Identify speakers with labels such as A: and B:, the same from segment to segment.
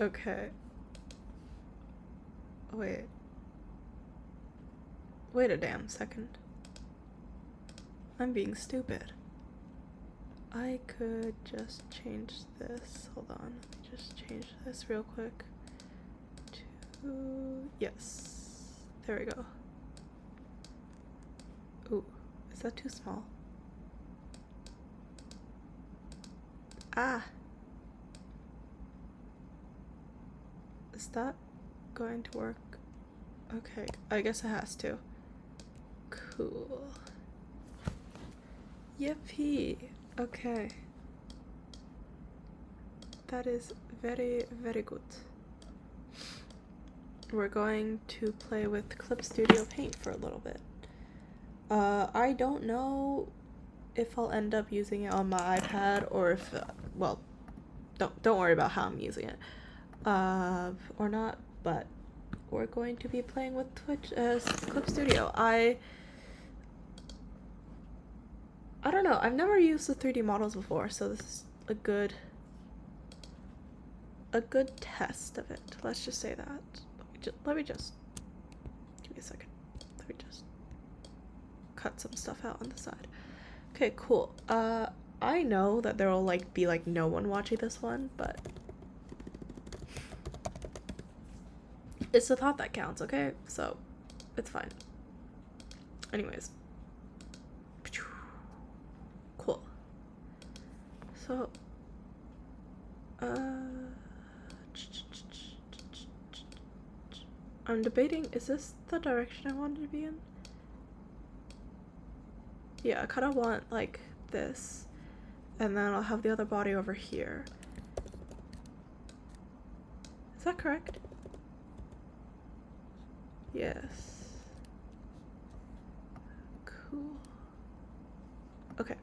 A: Okay. Wait. Wait a damn second. I'm being stupid. I could just change this. Hold on. Let me just change this real quick. Yes. There we go. Ooh. Is that too small? Ah. Is that going to work? Okay. I guess it has to. Cool. Yippee. Okay. That is very, very good. We're going to play with Clip Studio Paint for a little bit. I don't know if I'll end up using it on my iPad or if, well, don't worry about how I'm using it, or not, but we're going to be playing with Clip Studio. I don't know, I've never used the 3D models before, so this is a good test of it. Let's just say that. Let me just give me a second. Let me just cut some stuff out on the side. Okay, cool. I know that there will be no one watching this one, but it's the thought that counts, okay? So it's fine. Anyways. Cool. So I'm debating, is this the direction I wanted to be in? Yeah, I kind of want like this, and then I'll have the other body over here. Is that correct? Yes. Cool. Okay.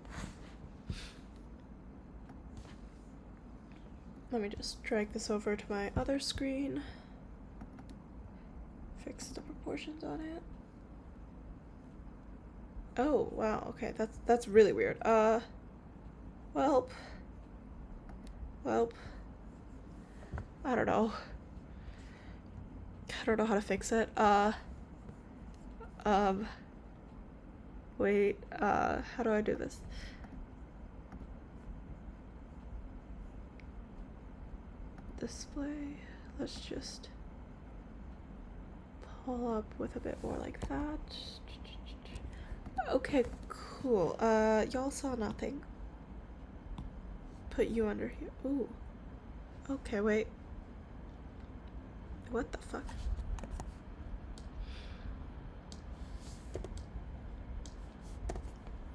A: Let me just drag this over to my other screen. Fix the proportions on it. Oh, wow, okay, that's really weird. Welp. I don't know. I don't know how to fix it. Wait, how do I do this? Display. Let's just pull up with a bit more like that. Okay, cool. Y'all saw nothing. Put you under here. Ooh. Okay, wait. What the fuck?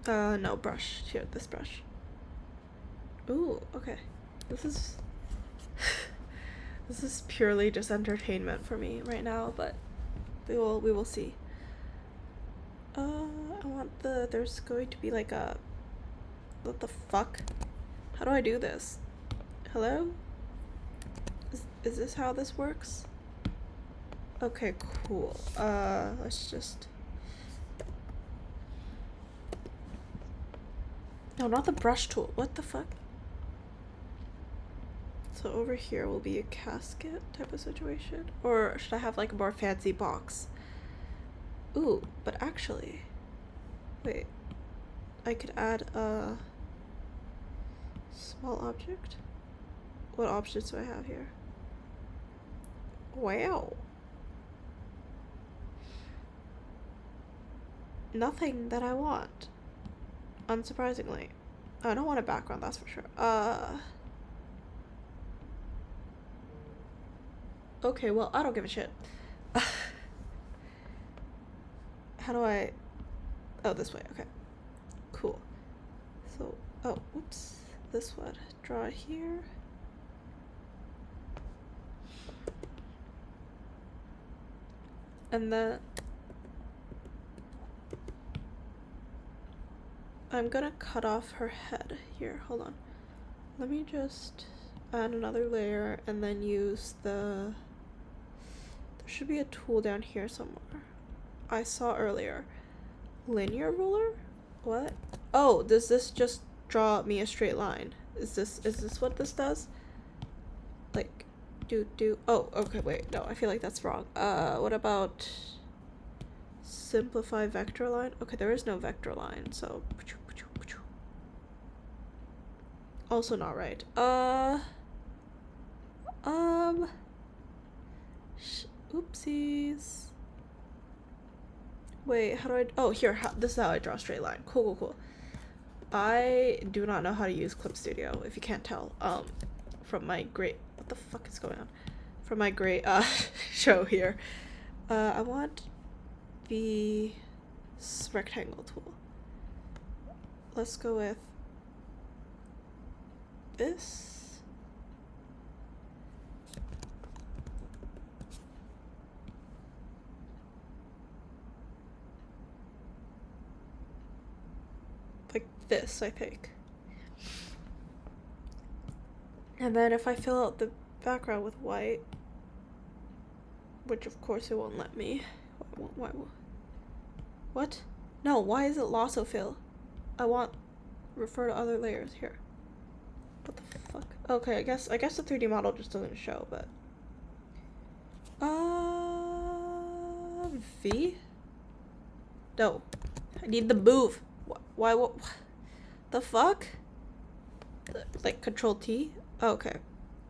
A: No, brush. Here, this brush. Ooh, okay. This is this is purely just entertainment for me right now, but we will see. I want there's going to be like a, what the fuck? How do I do this? Hello? Is this how this works? Okay, cool. Let's just... No, not the brush tool. What the fuck? So over here will be a casket type of situation? Or should I have like a more fancy box? Ooh, but actually... Wait. I could add a small object? What options do I have here? Wow. Nothing that I want. Unsurprisingly. I don't want a background, that's for sure. Okay, well, I don't give a shit. How do I... Oh, this way, okay. Cool. So, oh, oops. This one. Draw it here. And then... I'm gonna cut off her head. Here, hold on. Let me just add another layer and then use the... There should be a tool down here somewhere. I saw earlier. Linear ruler? What? Oh, does this just draw me a straight line? Is this what this does? Like, Oh, okay, wait. No, I feel like that's wrong. What about simplify vector line? Okay, there is no vector line, so also not right. Oopsies. Wait, how do I? Oh, here. This is how I draw a straight line. Cool. I do not know how to use Clip Studio, if you can't tell. From my great. What the fuck is going on? From my great show here. I want the rectangle tool. Let's go with this. Like this, I think. And then if I fill out the background with white, which of course it won't let me. Why? What? No, why is it lasso fill? I want refer to other layers here. What the fuck? Okay, I guess the 3D model just doesn't show, but V? No. I need the move. Why what the fuck? Like Control T? Oh, okay.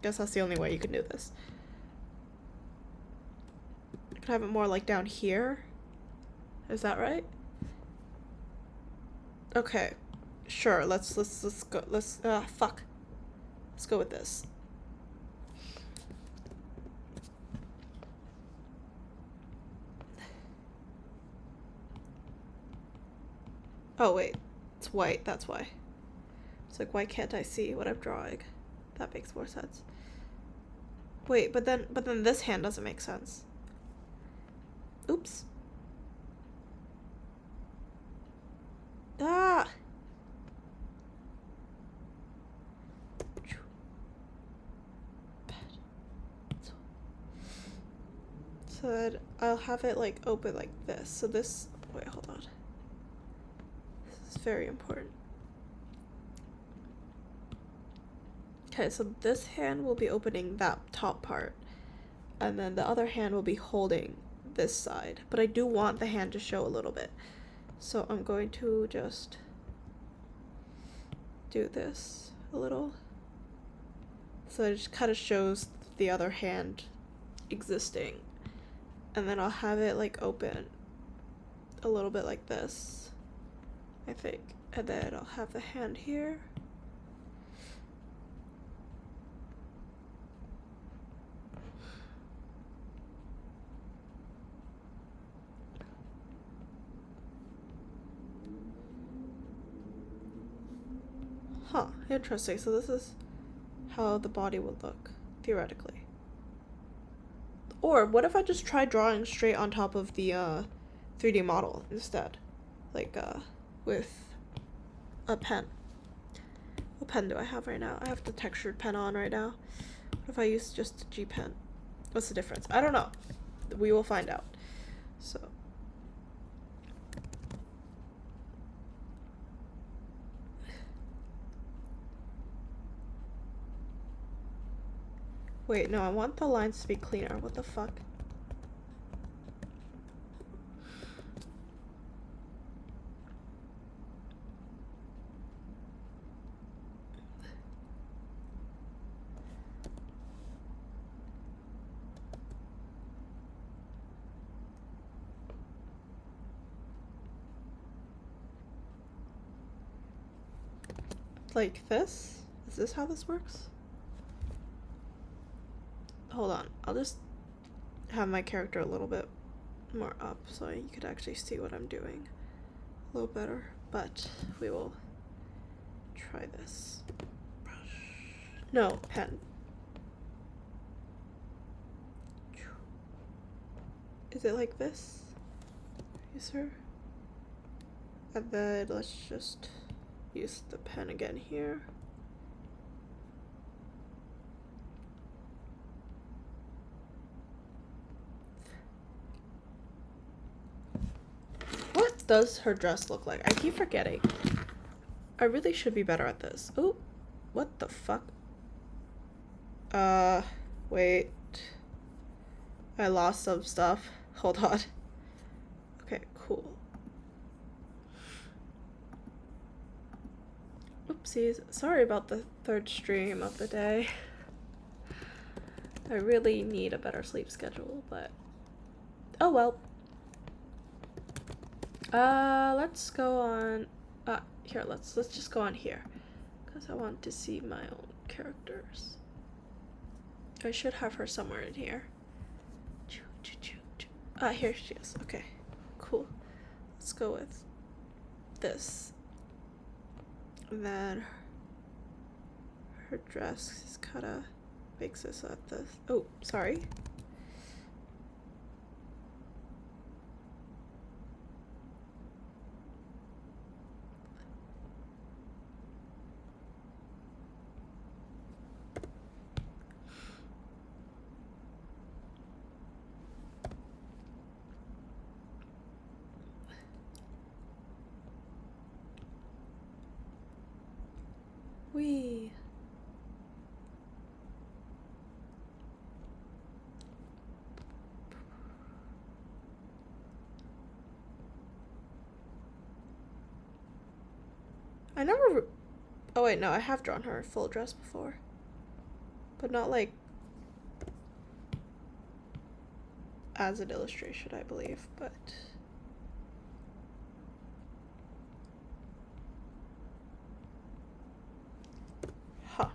A: Guess that's the only way you can do this. I could have it more like down here. Is that right? Okay. Sure, let's go. Fuck. Let's go with this. Oh wait, it's white, that's why. It's like, why can't I see what I'm drawing? That makes more sense. Wait, but then this hand doesn't make sense. Oops. Ah! So that I'll have it like open like this. So this, wait, hold on. This is very important. Okay, so this hand will be opening that top part. And then the other hand will be holding this side. But I do want the hand to show a little bit. So I'm going to just do this a little. So it just kind of shows the other hand existing. And then I'll have it like open a little bit like this, I think. And then I'll have the hand here. Huh, interesting. So this is how the body would look, theoretically. Or what if I just try drawing straight on top of the 3D model instead? Like with a pen. What pen do I have right now? I have the textured pen on right now. What if I use just a G pen? What's the difference? I don't know. We will find out. So wait, no, I want the lines to be cleaner. What the fuck? Like this? Is this how this works? Hold on, I'll just have my character a little bit more up so you could actually see what I'm doing a little better, but we will try this. Brush. No, pen. Is it like this? Yes, sir. And then let's just use the pen again here. What does her dress look like? I keep forgetting. I really should be better at this. Oh, what the fuck? Wait. I lost some stuff. Hold on. Okay, cool. Oopsies. Sorry about the third stream of the day. I really need a better sleep schedule, but oh well. Let's go on. Here. Let's just go on here, because I want to see my own characters. I should have her somewhere in here. Here she is. Okay, cool. Let's go with this. And then her dress is kind of makes us at this. Oh, sorry. Wee. I never. Oh wait, no, I have drawn her full dress before, but not like as an illustration, I believe. But huh.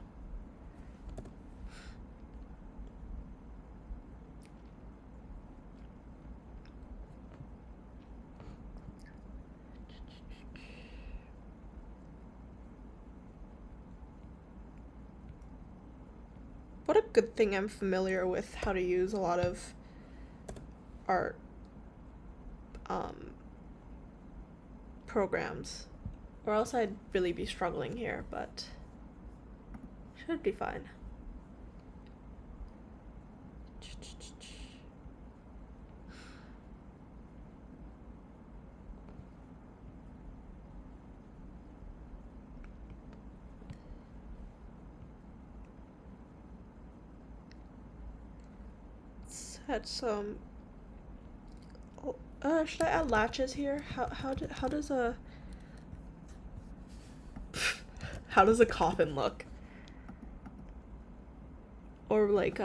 A: What a good thing I'm familiar with how to use a lot of art programs, or else I'd really be struggling here, but should be fine. Let's add some. Should I add latches here? How does a how does a coffin look? Or like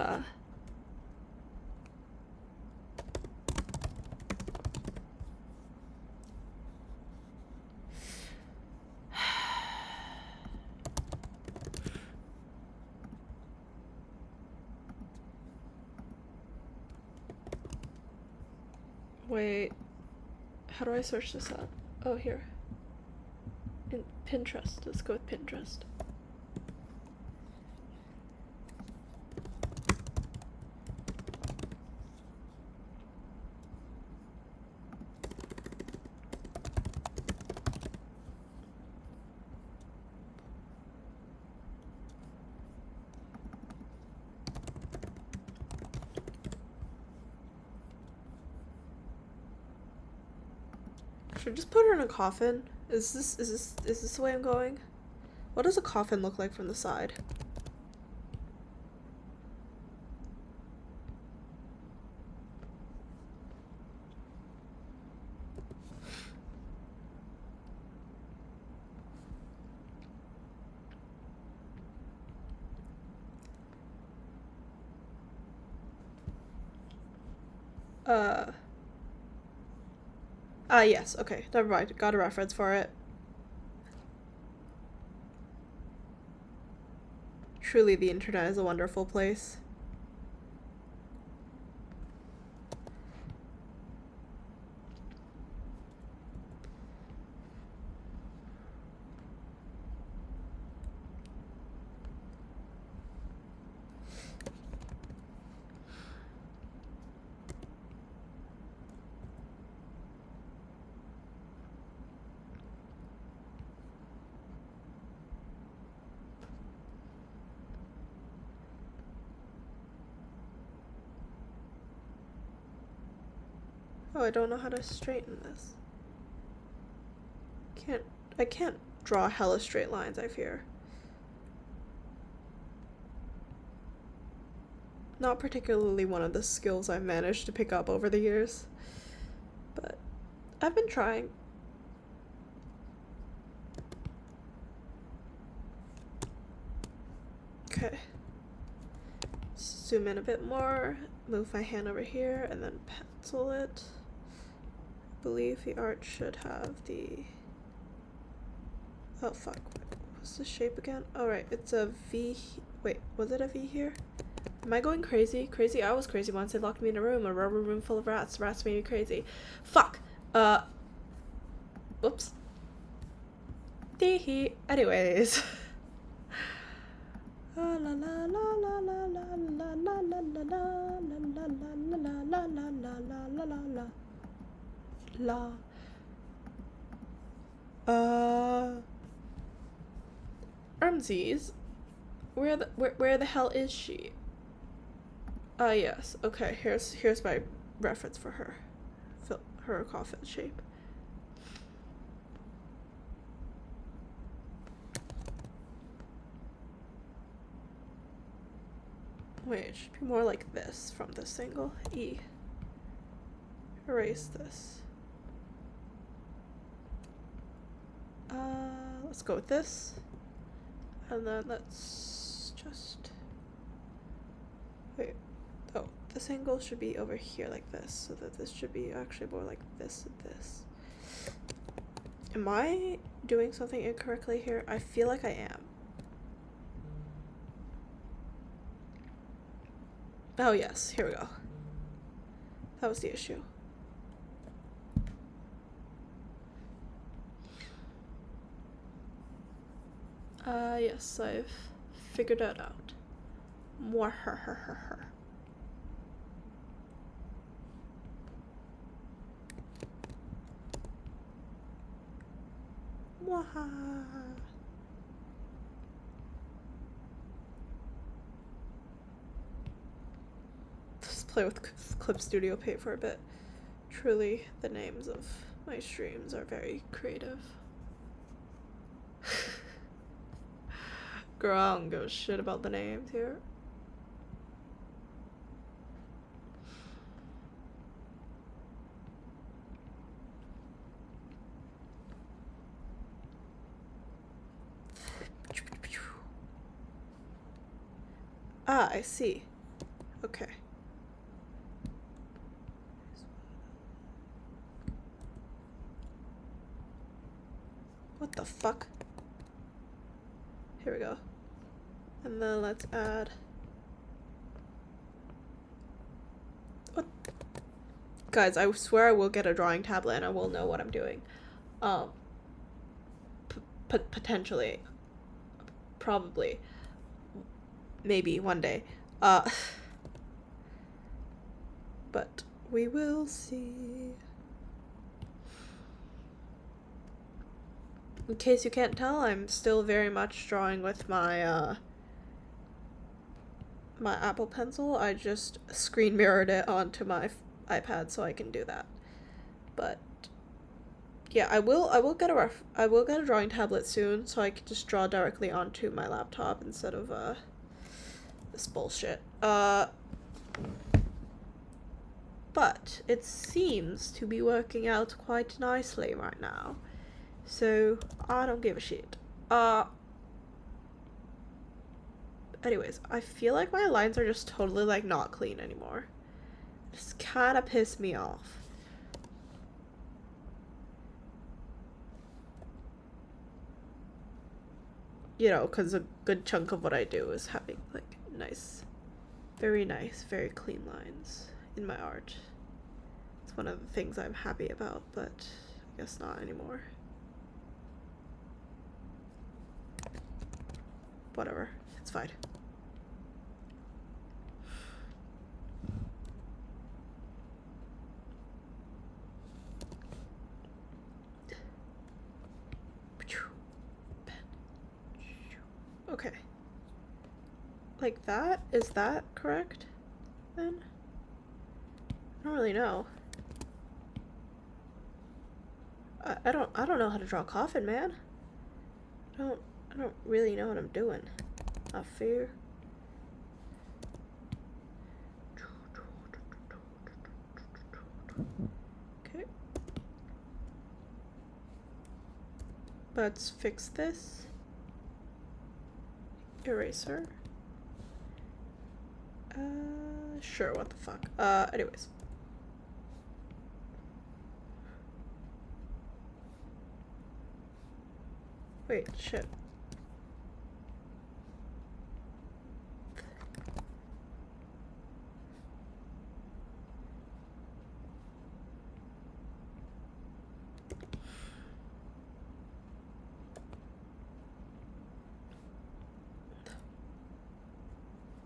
A: wait, how do I search this up? Oh, here. In Pinterest. Let's go with Pinterest. Should I just put her in a coffin? Is this the way I'm going? What does a coffin look like from the side? Yes, okay, never mind. Got a reference for it. Truly, the internet is a wonderful place. Oh, I don't know how to straighten this. I can't draw hella straight lines, I fear. Not particularly one of the skills I've managed to pick up over the years. But I've been trying. Okay. Zoom in a bit more, move my hand over here, and then pencil it. I believe the art should have the... Oh fuck, what's the shape again? Oh right, it's a V. Wait, was it a V here? Am I going crazy? Crazy? I was crazy once. They locked me in a rubber room full of rats. Rats made me crazy. Fuck! Whoops. Tee-hee. Anyways. Ermsies? Where the hell is she? Yes. Okay, here's my reference for her. Her coffin shape. Wait, it should be more like this from this angle. E. Erase this. Let's go with this. And then let's just... Wait. Oh, this angle should be over here like this, so that this should be actually more like this and this. Am I doing something incorrectly here? I feel like I am. Oh yes, here we go. That was the issue. Yes, I've figured that out. More her. Mwaha. Just play with Clip Studio Paint for a bit. Truly, the names of my streams are very creative. Girl, I don't give a shit about the names here. Ah, I see. Okay. What the fuck? Here we go. And then let's add... What? Guys, I swear I will get a drawing tablet and I will know what I'm doing. Potentially. Probably. Maybe one day. But we will see. In case you can't tell, I'm still very much drawing with my my Apple Pencil. I just screen mirrored it onto my iPad so I can do that. But yeah, I will get a drawing tablet soon so I can just draw directly onto my laptop instead of this bullshit. But it seems to be working out quite nicely right now. So I don't give a shit. Anyways, I feel like my lines are just totally like not clean anymore. It's kind of pissed me off. You know, because a good chunk of what I do is having like nice, very clean lines in my art. It's one of the things I'm happy about, but I guess not anymore. Whatever, it's fine. Okay. Like that? Is that correct then? I don't really know. I don't know how to draw a coffin, man. I don't really know what I'm doing. I fear. Okay. Let's fix this. Eraser. Sure, what the fuck. Anyways. Wait, shit.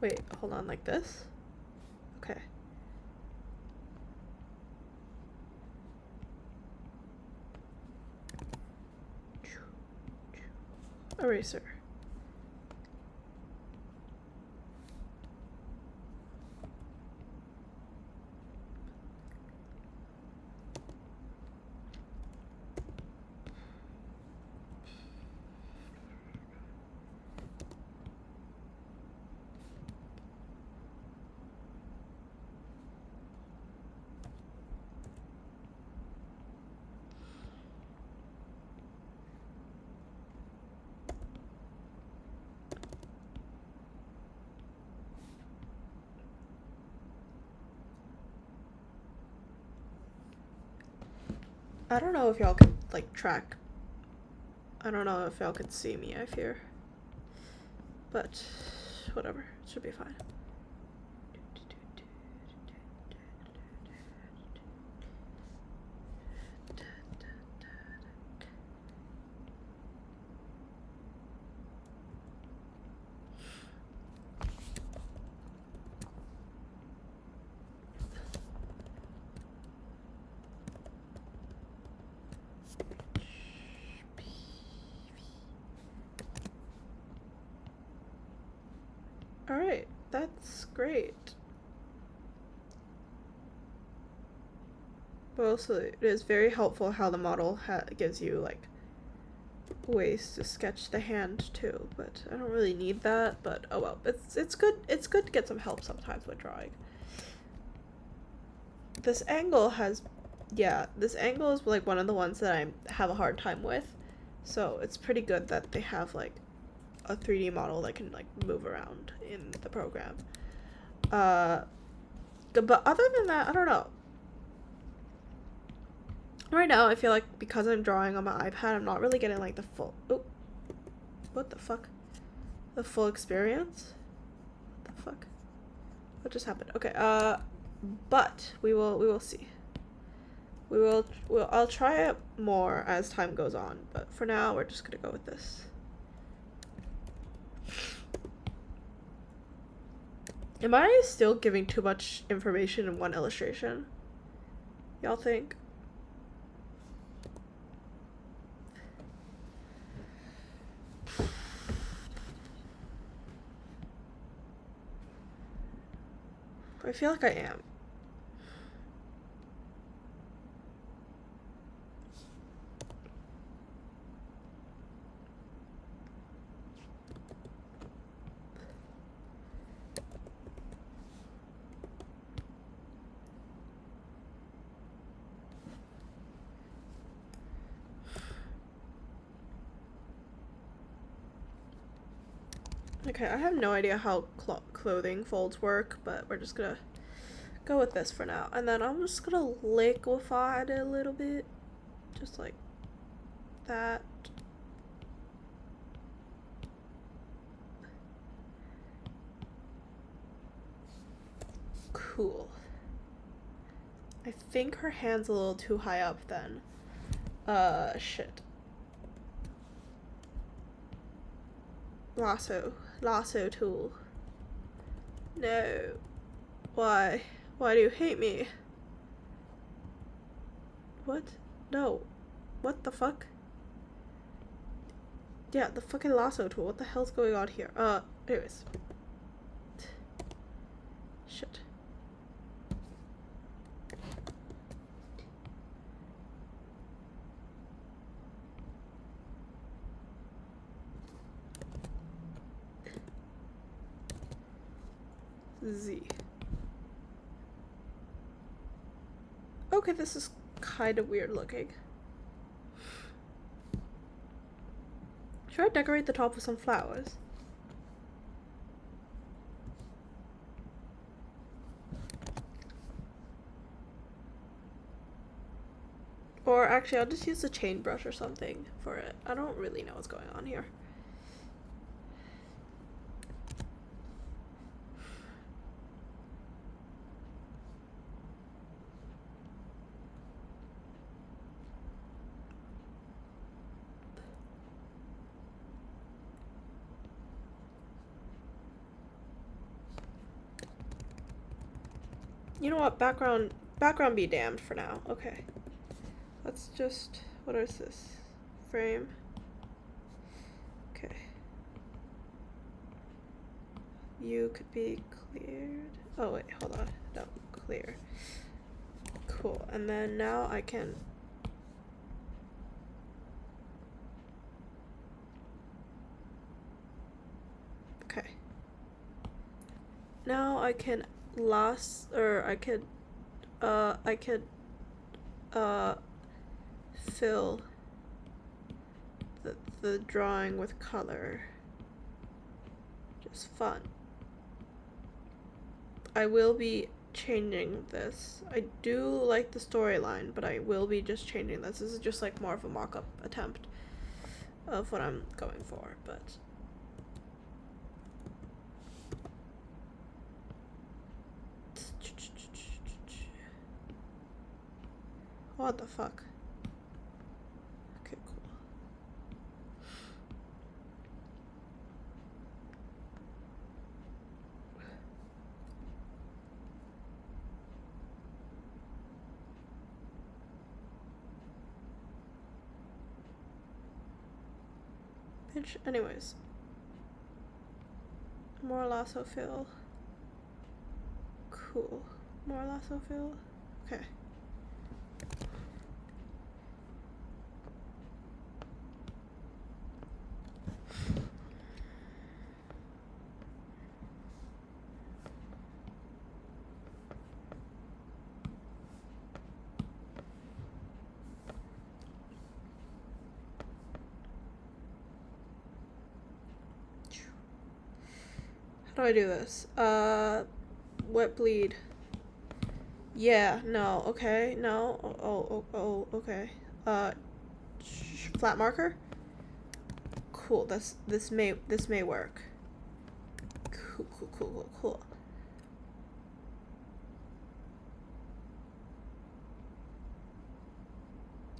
A: Wait, hold on, like this? Okay. Eraser. I don't know if y'all could, like, track. I don't know if y'all could see me, I fear. But, whatever. Should be fine. Alright, that's great. But also, it is very helpful how the model gives you, like, ways to sketch the hand too, but I don't really need that, but oh well. It's good to get some help sometimes with drawing. This angle is like one of the ones that I have a hard time with. So it's pretty good that they have like a 3D model that can like move around in the program. But other than that, I don't know. Right now, I feel like because I'm drawing on my iPad, I'm not really getting like the full. Oh, what the fuck? The full experience? What the fuck? What just happened? Okay. But we will see. I'll try it more as time goes on, but for now, we're just gonna go with this. Am I still giving too much information in one illustration? Y'all think? I feel like I am. Okay, I have no idea how clothing folds work, but we're just gonna go with this for now. And then I'm just gonna liquefy it a little bit. Just like that. Cool. I think her hand's a little too high up then. Shit. Lasso tool. No. Why? Why do you hate me? What? No. What the fuck? Yeah, the fucking lasso tool. What the hell's going on here? Anyways. Shit. Z. Okay, this is kind of weird looking. Should I decorate the top with some flowers? Or actually, I'll just use a chain brush or something for it. I don't really know what's going on here. You know what? Background be damned for now. Okay. Let's just, what is this? Frame. Okay. You could be cleared. Oh wait, hold on. No, clear. Cool. And then now I can okay. Now I can I could fill the drawing with color. Just fun. I will be changing this. I do like the storyline, but I will be just changing this. This is just like more of a mock-up attempt of what I'm going for, but what the fuck? Okay, cool. Bitch, anyways. More lasso fill. Cool. More lasso fill. Okay. How do I do this? Wet bleed. Yeah, no, okay, no, oh, okay. Flat marker? Cool, this may work. Cool.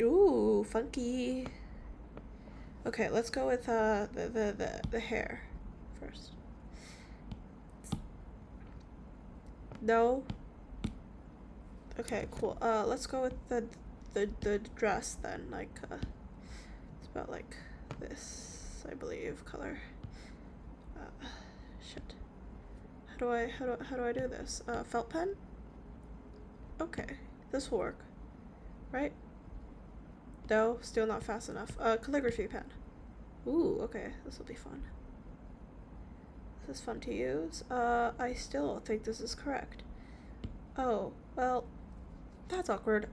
A: Ooh, funky. Okay, let's go with, the hair first. No? Okay, cool. Let's go with the dress then, like, it's about like this, I believe, color. Shit. How do I do this? Felt pen? Okay, this will work. Right? No, still not fast enough. Calligraphy pen. Ooh, okay, this will be fun. This is fun to use. I still think this is correct. Oh, well, that's awkward.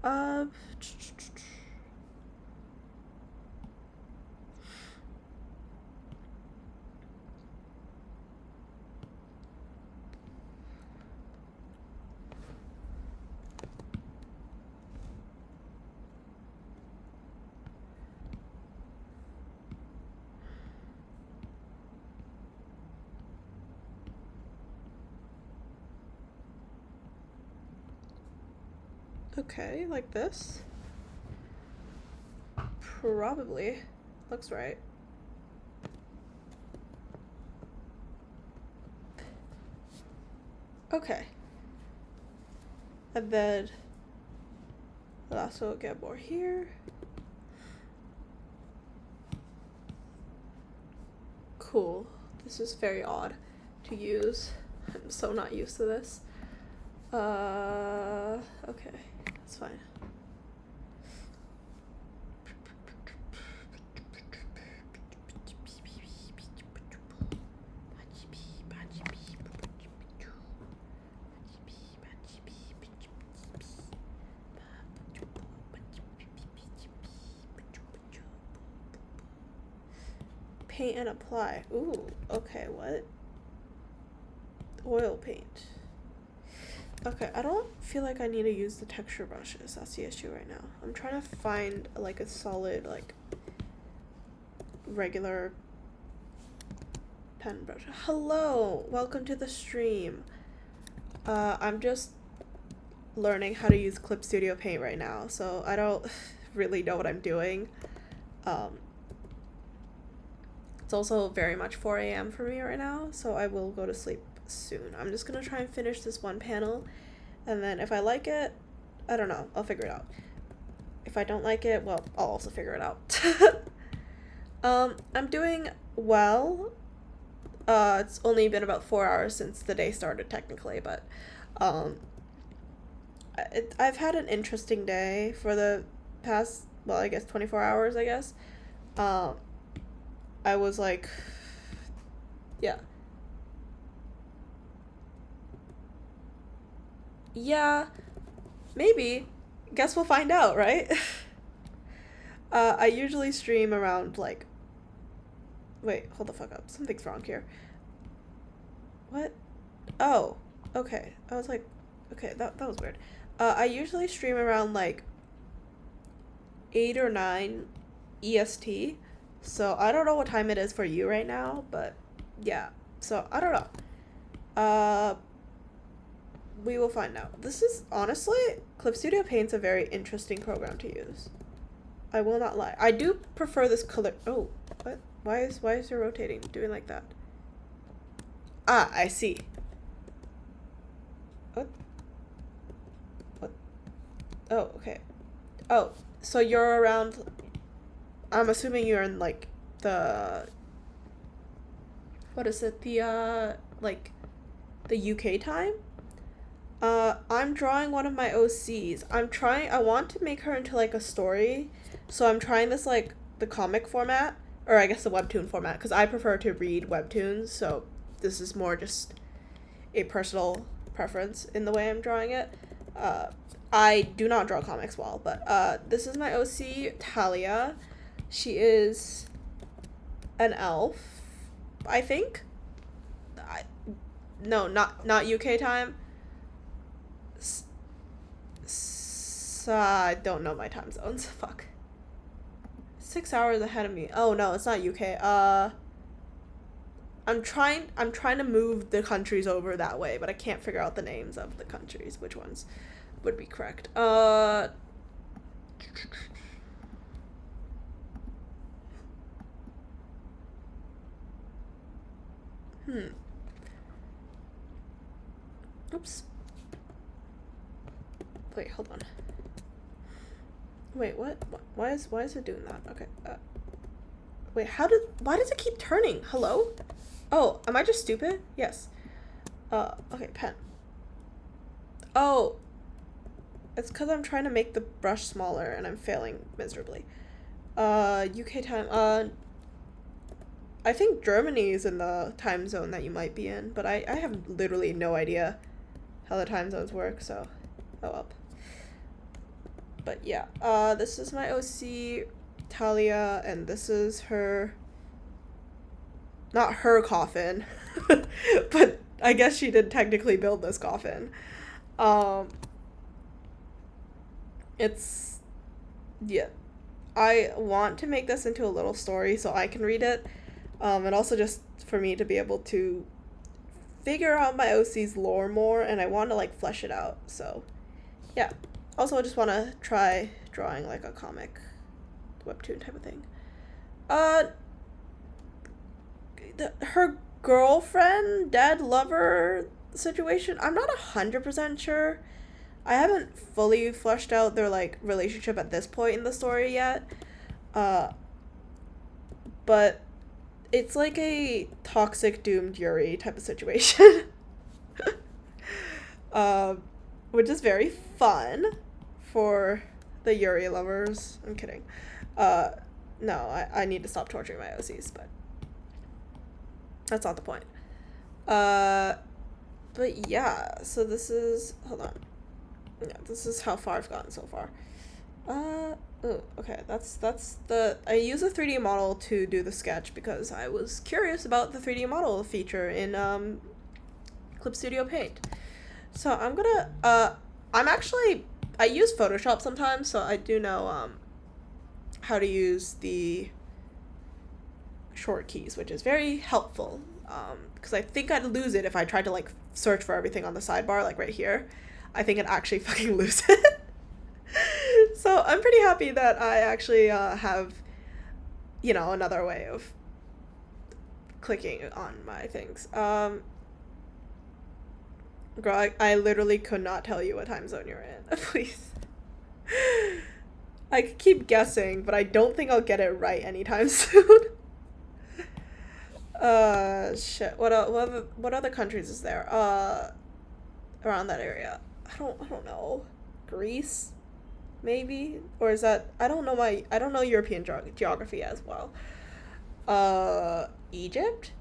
A: Okay, like this. Probably. Looks right. Okay. And then I'll also get more here. Cool. This is very odd to use. I'm so not used to this. Okay. That's fine. paint and apply. Ooh, okay, what? Oil paint. Okay, I don't feel like I need to use the texture brushes. That's the issue right now. I'm trying to find like a solid, like, regular pen brush. Hello, welcome to the stream. I'm just learning how to use Clip Studio Paint right now, so I don't really know what I'm doing. It's also very much 4 a.m. for me right now, so I will go to sleep soon. I'm just gonna try and finish this one panel, and then if I like it, I don't know, I'll figure it out. If I don't like it, well, I'll also figure it out. I'm doing well. It's only been about 4 hours since the day started technically, but I've had an interesting day for the past, well, I guess 24 hours, I guess. I was like, yeah. Yeah, maybe. Guess we'll find out, right? I usually stream around, like, wait, hold the fuck up. Something's wrong here. What? Oh, okay. I was like, okay, that was weird. I usually stream around, like, 8 or 9 EST. So I don't know what time it is for you right now, but yeah. So I don't know. We will find out. This is, honestly, Clip Studio Paint's a very interesting program to use. I will not lie. I do prefer this color. Oh, what? Why is it rotating, doing like that? Ah, I see. What? Oh, okay. Oh, so you're around, I'm assuming you're in, like, what is it, like, the UK time? I'm drawing one of my OCs. I want to make her into, like, a story, so I'm trying this, like, the comic format, or I guess the webtoon format, because I prefer to read webtoons, so this is more just a personal preference in the way I'm drawing it. I do not draw comics well, but this is my OC, Talia. She is an elf, I think. No, not UK time. I don't know my time zones. Fuck. 6 hours ahead of me. Oh no, it's not UK. I'm trying to move the countries over that way, but I can't figure out the names of the countries, which ones would be correct. Oops. Wait, hold on. Wait, what? Why is it doing that? Okay. Wait, why does it keep turning? Hello? Oh, am I just stupid? Yes. Okay, pen. Oh. It's because I'm trying to make the brush smaller and I'm failing miserably. UK time, I think Germany is in the time zone that you might be in, but I have literally no idea how the time zones work, so, oh well. But yeah, this is my OC, Talia, and this is her, not her coffin, but I guess she did technically build this coffin. It's, yeah, I want to make this into a little story so I can read it, and also just for me to be able to figure out my OC's lore more, and I want to, like, flesh it out, so, yeah. Also, I just want to try drawing, like, a comic webtoon type of thing. Her girlfriend, dead lover situation, I'm not 100% sure. I haven't fully fleshed out their, like, relationship at this point in the story yet. But it's like a toxic doomed Yuri type of situation. Which is very fun for the Yuri lovers. I'm kidding. No, I need to stop torturing my OCs, but that's not the point. But yeah, so hold on. Yeah, this is how far I've gotten so far. Oh, okay. I use a 3D model to do the sketch because I was curious about the 3D model feature in Clip Studio Paint. So I'm gonna I'm actually I use Photoshop sometimes, so I do know how to use the short keys, which is very helpful. Because I think I'd lose it if I tried to like search for everything on the sidebar, like right here. I think I'd actually fucking lose it. So I'm pretty happy that I actually have, another way of clicking on my things. Girl, I literally could not tell you what time zone you're in. Please. I could keep guessing, but I don't think I'll get it right anytime soon. Shit. What other countries is there? Around that area. I don't know. Greece? Maybe? Or is that, I don't know European geography as well. Egypt?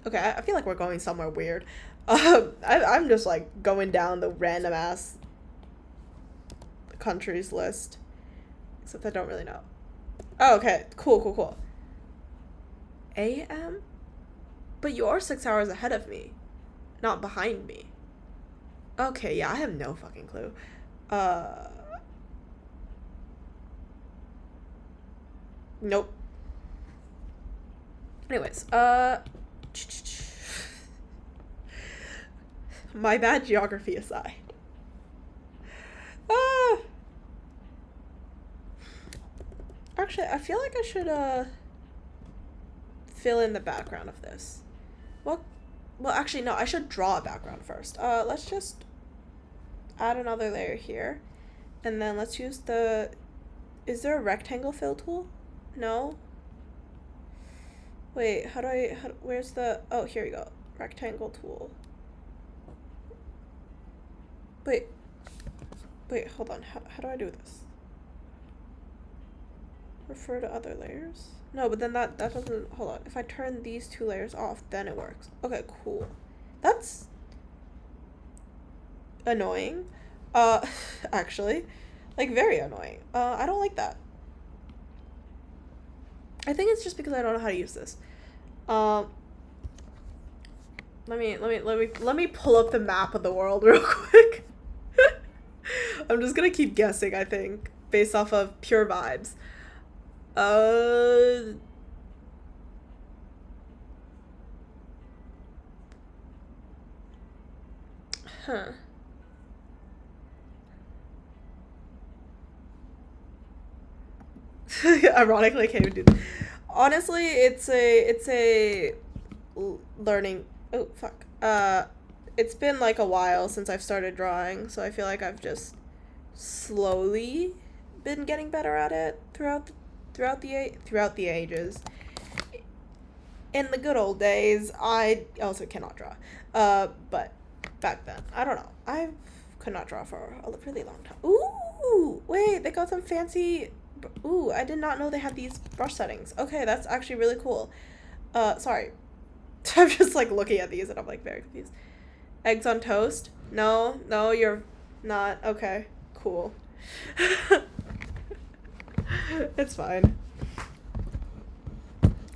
A: Okay, I feel like we're going somewhere weird. I'm just like going down the random ass countries list. Except I don't really know. Oh, okay. Cool. AM? But you're 6 hours ahead of me, not behind me. Okay, yeah, I have no fucking clue. Nope. Anyways, my bad geography aside. Uh, Actually, I feel like I should, fill in the background of this. Well, actually, no, I should draw a background first. Let's just add another layer here. And then let's use is there a rectangle fill tool? No? Wait, where's oh, here we go. Rectangle tool. Wait, hold on. How do I do this? Refer to other layers? No, but then that doesn't, hold on. If I turn these two layers off, then it works. Okay, cool. That's annoying. Actually. Like, very annoying. I don't like that. I think it's just because I don't know how to use this. Let me pull up the map of the world real quick. I'm just gonna keep guessing, I think, based off of pure vibes. Huh. Ironically, I can't even do that. Honestly, it's a learning. Oh fuck. It's been like a while since I've started drawing, so I feel like I've just slowly been getting better at it throughout the ages. In the good old days, I also cannot draw. But back then, I don't know. I could not draw for a really long time. Ooh, wait, they got some fancy. Ooh, I did not know they had these brush settings. Okay, that's actually really cool. Sorry. I'm just like looking at these and I'm like very confused. Eggs on toast? No, you're not. Okay, cool. It's fine.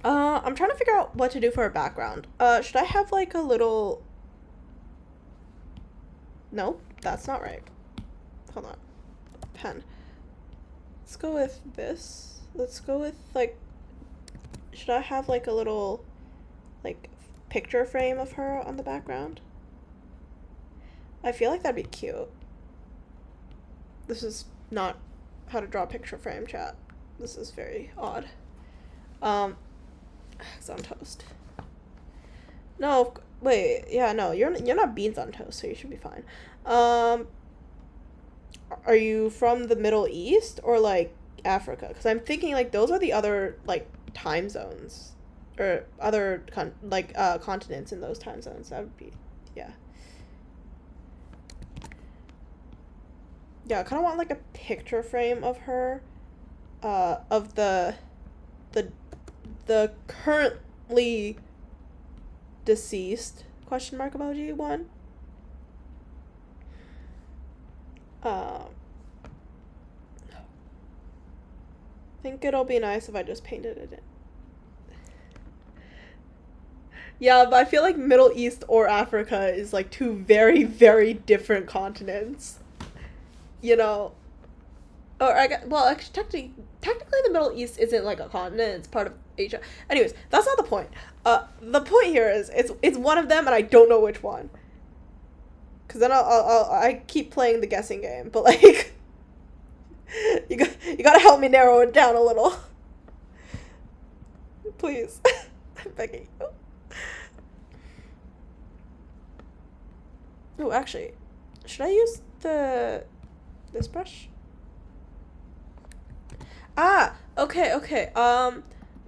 A: I'm trying to figure out what to do for a background. Should I have like a little... Nope, that's not right. Hold on. Pen. Let's go with this. Let's go with like... Should I have like a little like picture frame of her on the background? I feel like that'd be cute. This is not how to draw a picture frame, chat. This is very odd. Eggs on toast. No, wait, yeah, no, you're not beans on toast, so you should be fine. Are you from the Middle East or like Africa? Because I'm thinking like those are the other like time zones or other continents in those time zones. That would be, yeah. Yeah, I kind of want like a picture frame of her, of the currently deceased question mark emoji one. think it'll be nice if I just painted it in. Yeah, but I feel like Middle East or Africa is like two very, very different continents. You know? Or actually, technically the Middle East isn't like a continent, it's part of Asia. Anyways, that's not the point. The point here is it's one of them and I don't know which one. Cause then I keep playing the guessing game, but like, you gotta help me narrow it down a little. Please. I'm begging you. Oh, actually, should I use this brush? Ah, okay.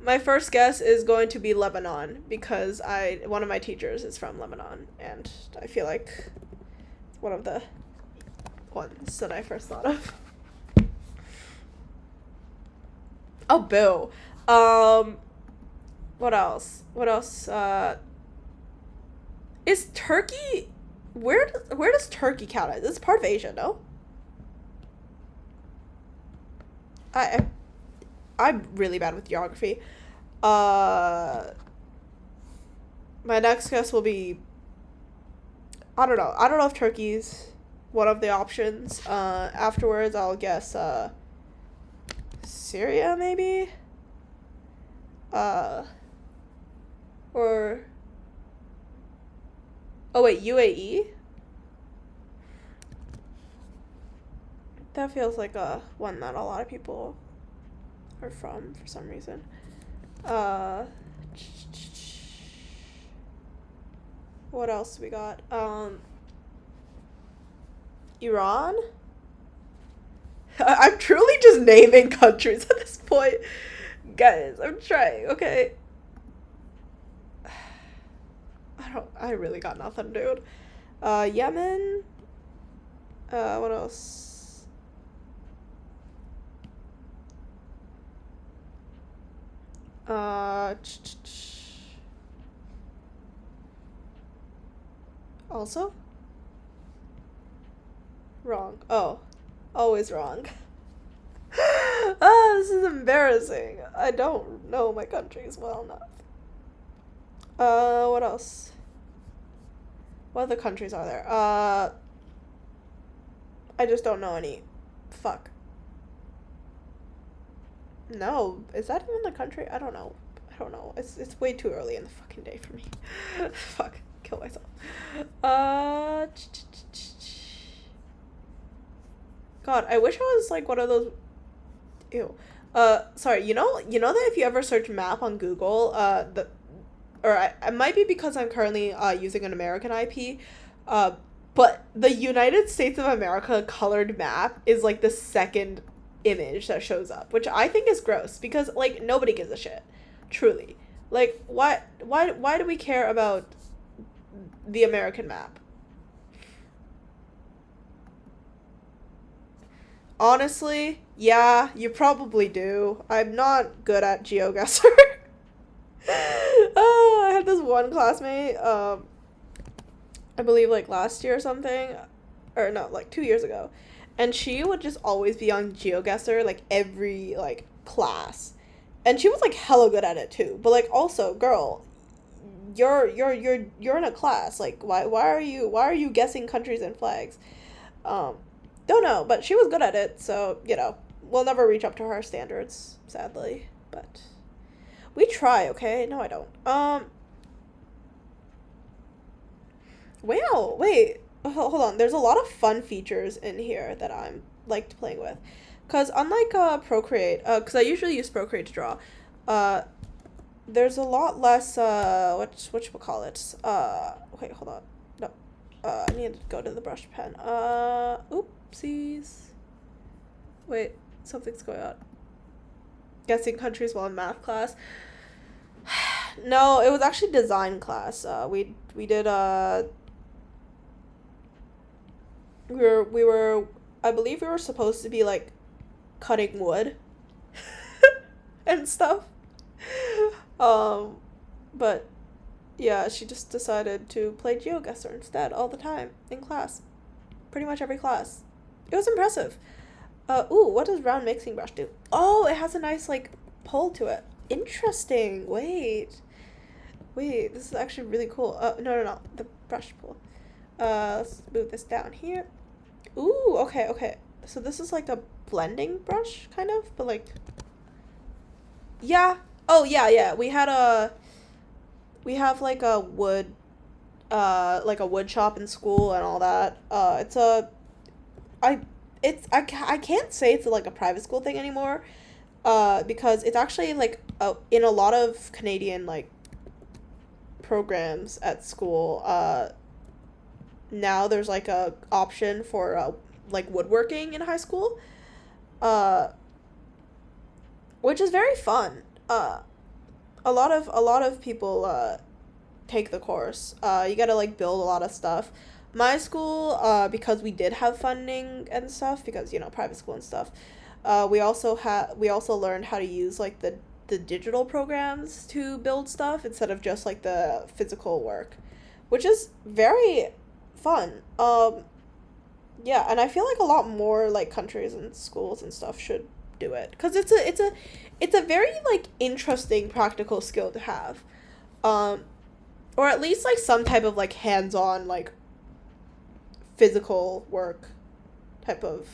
A: My first guess is going to be Lebanon because one of my teachers is from Lebanon, and I feel like it's one of the ones that I first thought of. Oh, boo. What else? Is Turkey? Where does Turkey count as? It's part of Asia, no? I'm really bad with geography. My next guess will be, I don't know. I don't know if Turkey's one of the options. Afterwards, I'll guess Syria, maybe? Or... Oh, wait, UAE? That feels like one that a lot of people are from for some reason. What else we got? Iran? I'm truly just naming countries at this point. Guys, I'm trying, okay? I really got nothing, dude. Yemen? What else? Also? Wrong. Oh. Always wrong. This is embarrassing. I don't know my countries well enough. What else? What other countries are there? I just don't know any. Fuck. No, is that even the country? I don't know. It's way too early in the fucking day for me. Fuck. Kill myself. God, I wish I was like one of those. Ew. Sorry. You know that if you ever search map on Google, it might be because I'm currently using an American IP, but the United States of America colored map is like the second image that shows up, which I think is gross because like nobody gives a shit, truly. Like why do we care about the American map? Honestly, yeah, you probably do. I'm not good at GeoGuessr. I had this one classmate, I believe like last year or something, or no, like 2 years ago, and she would just always be on GeoGuessr like every like class, and she was like hella good at it too. But like also, girl, you're in a class. Like why are you guessing countries and flags? Um, don't know, but she was good at it, so we'll never reach up to her standards, sadly, but. We try, okay? No, I don't. Wow, wait. Hold on. There's a lot of fun features in here that I'm liked playing with. Cause unlike Procreate, cause I usually use Procreate to draw, uh, there's a lot less whatchamacallit. Wait, hold on. No. I need to go to the brush pen. Oopsies. Wait, something's going on. Guessing countries while in math class. No, it was actually design class. We did we were I believe we were supposed to be like cutting wood and stuff. But yeah, she just decided to play GeoGuessr instead all the time in class. Pretty much every class. It was impressive. Ooh, what does round mixing brush do? Oh, it has a nice, like, pull to it. Interesting. Wait, this is actually really cool. No, the brush pull. Let's move this down here. Ooh, okay. So this is like a blending brush, kind of, but like, yeah. Oh, yeah. We have like a wood shop in school and all that. I, I can't say it's like a private school thing anymore, because it's actually like in a lot of Canadian like programs at school. Now there's like a option for like woodworking in high school, uh, which is very fun. A lot of people take the course. You gotta like build a lot of stuff. My school, because we did have funding and stuff, because private school and stuff. We also learned how to use like the digital programs to build stuff instead of just like the physical work, which is very fun. Yeah, and I feel like a lot more like countries and schools and stuff should do it because it's a very like interesting practical skill to have. Um, or at least like some type of like hands-on like physical work type of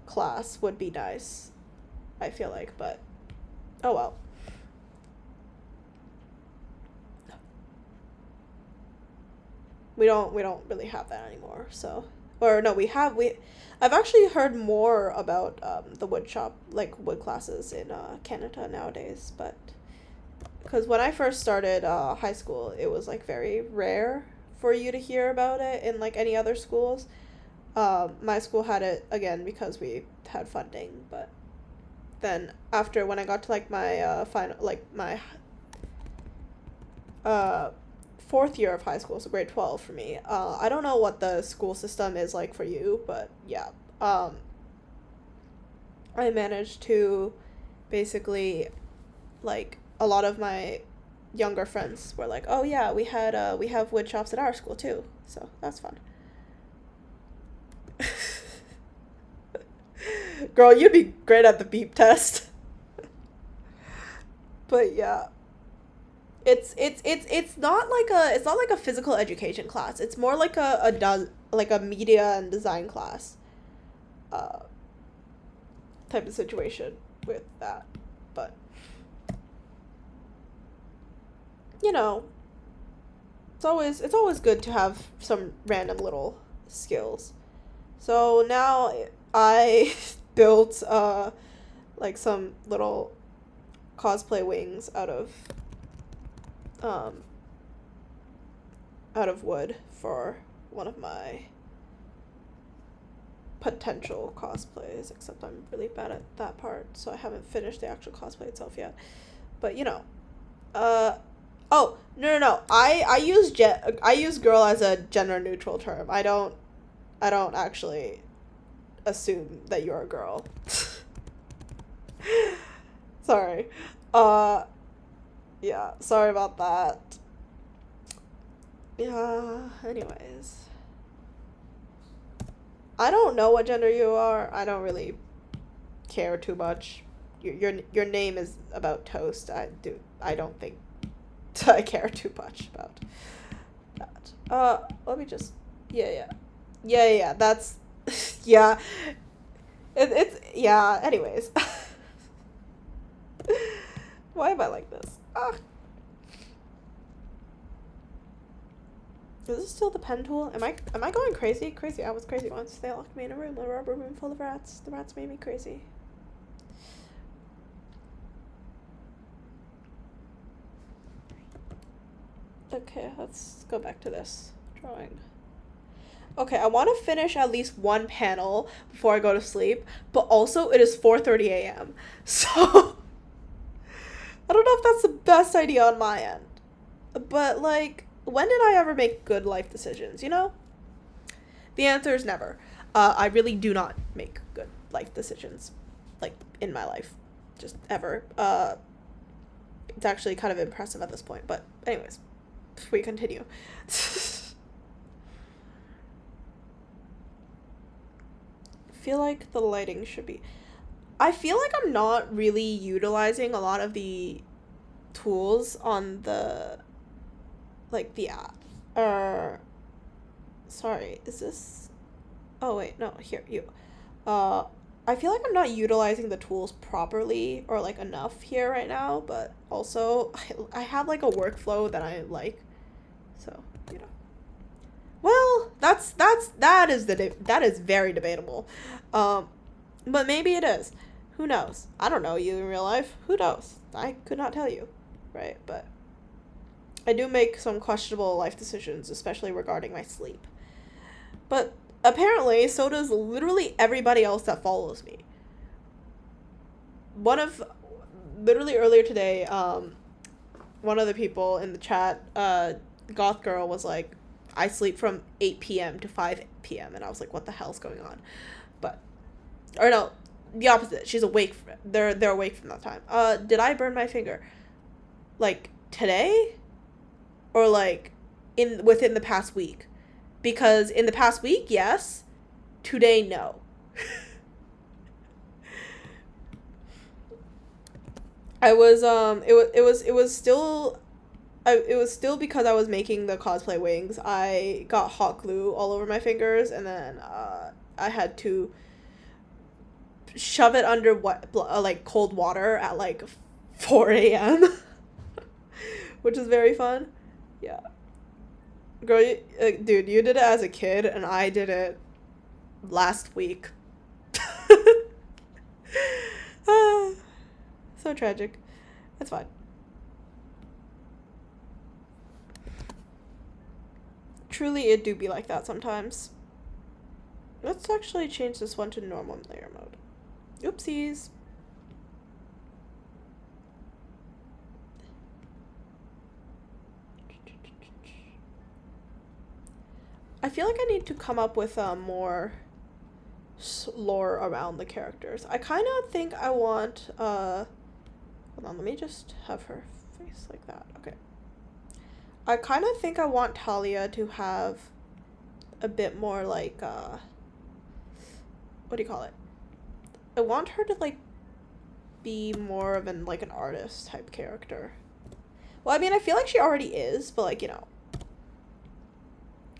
A: class would be nice. I feel like, but oh well. We don't really have that anymore. So, or no, we. I've actually heard more about the wood shop like wood classes in Canada nowadays, but because when I first started high school, it was like very rare for you to hear about it in like any other schools. My school had it again because we had funding, but then after when I got to like my final like my uh fourth year of high school, so grade 12 for me. I don't know what the school system is like for you, but yeah. Um, I managed to basically like a lot of my younger friends were like, "Oh yeah, we have wood shops at our school too." So, that's fun. Girl, you'd be great at the beep test. But yeah, it's not like a physical education class. It's more like like a media and design class uh type of situation with that. But you know, it's always good to have some random little skills. So now I built like some little cosplay wings um out of wood for one of my potential cosplays, except I'm really bad at that part, so I haven't finished the actual cosplay itself yet. But uh oh, no. I use girl as a gender neutral term. I don't actually assume that you're a girl. Sorry. Uh yeah, sorry about that. Yeah, anyways. I don't know what gender you are. I don't really care too much. Your name is about toast. I don't think I care too much about that. Let me just yeah. That's yeah. It's yeah. Anyways, why am I like this? Is this still the pen tool? Am I going crazy? Crazy. I was crazy once. They locked me in a rubber room full of rats. The rats made me crazy. Okay, let's go back to this drawing. Okay, I want to finish at least one panel before I go to sleep, but also it is 4:30 a.m. So I don't know if that's the best idea on my end. But like, when did I ever make good life decisions, you know? The answer is never. I really do not make good life decisions, like in my life, just ever. It's actually kind of impressive at this point. But anyways, we continue. feel like the lighting should be... I feel like I'm not really utilizing a lot of the tools on the, like, the app. Sorry, is this... Oh, wait, no, here, you. I feel like I'm not utilizing the tools properly or, like, enough here right now, but also I have, like, a workflow that I like, so, you know. Well, that is very debatable. But maybe it is. Who knows? I don't know you in real life. Who knows? I could not tell you, right? But I do make some questionable life decisions, especially regarding my sleep. But apparently, so does literally everybody else that follows me. Literally earlier today, one of the people in the chat, Goth Girl, was like, I sleep from 8 p.m. to 5 p.m. And I was like, what the hell's going on? Or no, the opposite. She's awake. They're awake from that time. Did I burn my finger? Like, today? Or, like, within the past week? Because in the past week, yes. Today, no. It was still because I was making the cosplay wings. I got hot glue all over my fingers, and then, I had to shove it under like cold water at like 4 a.m. which is very fun. Yeah, girl, dude, you did it as a kid, and I did it last week. So tragic. It's fine. Truly, it do be like that sometimes. Let's actually change this one to normal layer mode. Oopsies. I feel like I need to come up with more lore around the characters. I kind of think I want, hold on, let me just have her face like that. Okay. I kind of think I want Talia to have a bit more, like, what do you call it? I want her to, like, be more of an artist type character. Well, I mean, I feel like she already is, but, like, you know,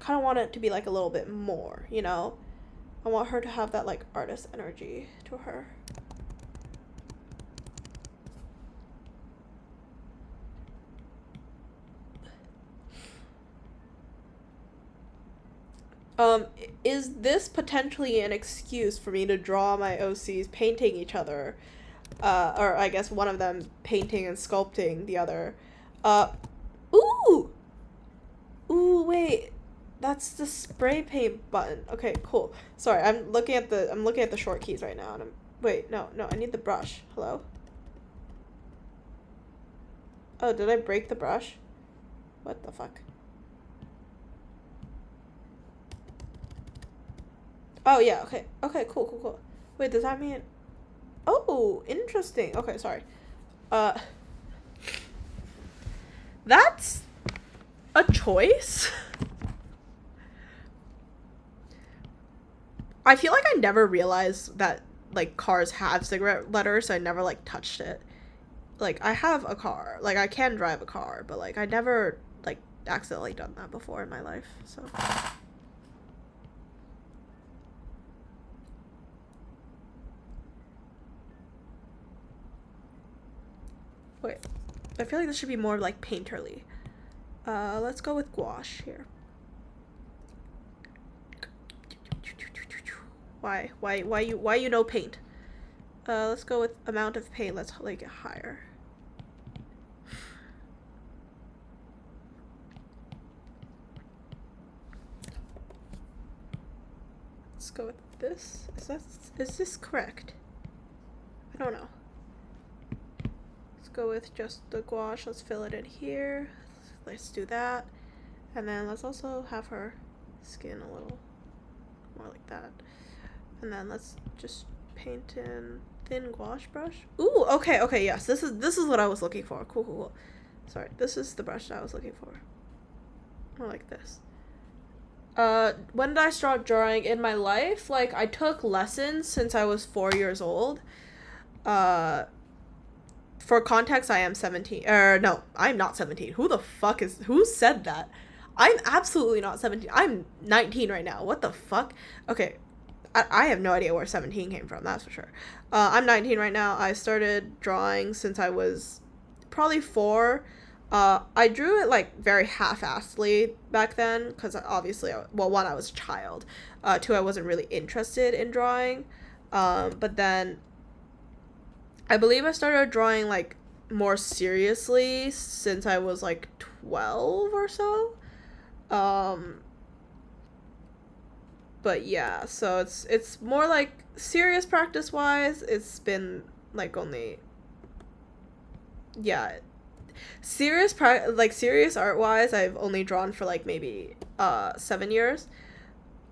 A: kind of want it to be, like, a little bit more, you know? I want her to have that, like, artist energy to her. Is this potentially an excuse for me to draw my OCs painting each other? Or I guess one of them painting and sculpting the other. Ooh! Ooh, wait. That's the spray paint button. Okay, cool. Sorry, I'm looking at the short keys right now, and wait, no, I need the brush. Hello? Oh, did I break the brush? What the fuck? Oh, yeah, okay. Okay, cool. Wait, does that mean... Oh, interesting. Okay, sorry. That's a choice? I feel like I never realized that, like, cars have cigarette letters, so I never, like, touched it. Like, I have a car. Like, I can drive a car, but, like, I never, like, accidentally done that before in my life, so... Wait, I feel like this should be more, like, painterly. Let's go with gouache here. Why you no paint? Let's go with amount of paint. Let's make it higher. Let's go with this. Is this correct? I don't know. Let's go with just the gouache. Let's fill it in here. Let's do that. And then let's also have her skin a little more like that. And then let's just paint in thin gouache brush. Ooh, okay, yes. This is what I was looking for. Cool. Sorry, this is the brush that I was looking for. More like this. When did I start drawing in my life? Like, I took lessons since I was 4 years old. Uh, for context, I am 17. No, I'm not 17. Who said that? I'm absolutely not 17. I'm 19 right now. What the fuck? Okay, I have no idea where 17 came from, that's for sure. I'm 19 right now. I started drawing since I was probably 4. I drew it like very half-assedly back then because obviously, well, one, I was a child. Two, I wasn't really interested in drawing. But then I believe I started drawing like more seriously since I was like 12 or so. Um, but yeah, so it's more like serious practice wise. It's been like only, yeah, serious art wise. I've only drawn for like maybe 7 years.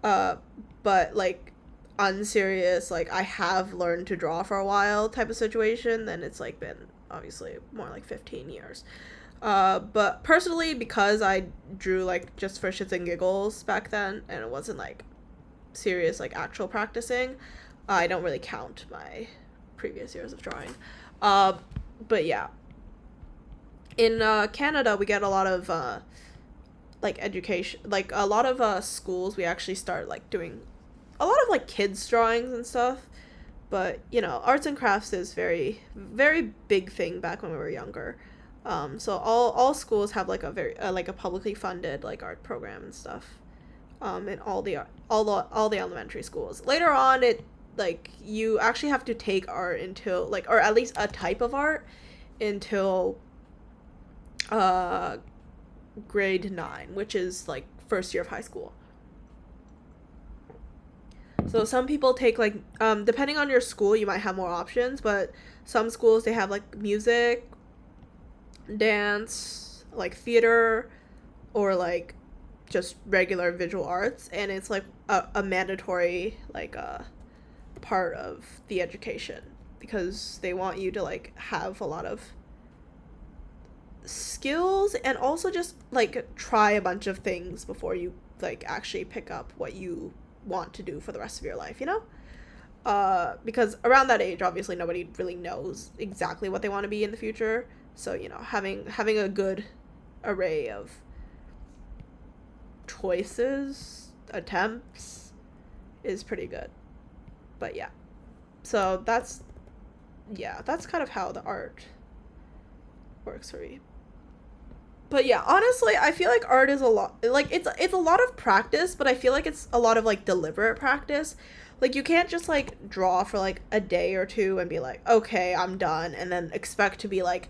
A: Uh, but like unserious, like I have learned to draw for a while type of situation. Then it's like been obviously more like 15 years. But personally, because I drew like just for shits and giggles back then, and it wasn't like serious like actual practicing, I don't really count my previous years of drawing. Uh, but yeah, in Canada we get a lot of like education, like a lot of schools. We actually start like doing a lot of like kids drawings and stuff. But you know, arts and crafts is very big thing back when we were younger. So all schools have like a very like a publicly funded like art program and stuff. In all the elementary schools. Later on, it like you actually have to take art until like, or at least a type of art until uh grade 9, which is like first year of high school. So some people take like depending on your school, you might have more options, but some schools they have like music, dance, like theater, or like just regular visual arts, and it's like a mandatory like part of the education because they want you to like have a lot of skills and also just like try a bunch of things before you like actually pick up what you want to do for the rest of your life, you know? Because around that age, obviously nobody really knows exactly what they want to be in the future. So, you know, having a good array of choices, attempts is pretty good. But yeah. So that's kind of how the art works for me. But yeah, honestly, I feel like art is a lot like it's a lot of practice, but I feel like it's a lot of like deliberate practice. Like you can't just like draw for like a day or two and be like, "Okay, I'm done," and then expect to be like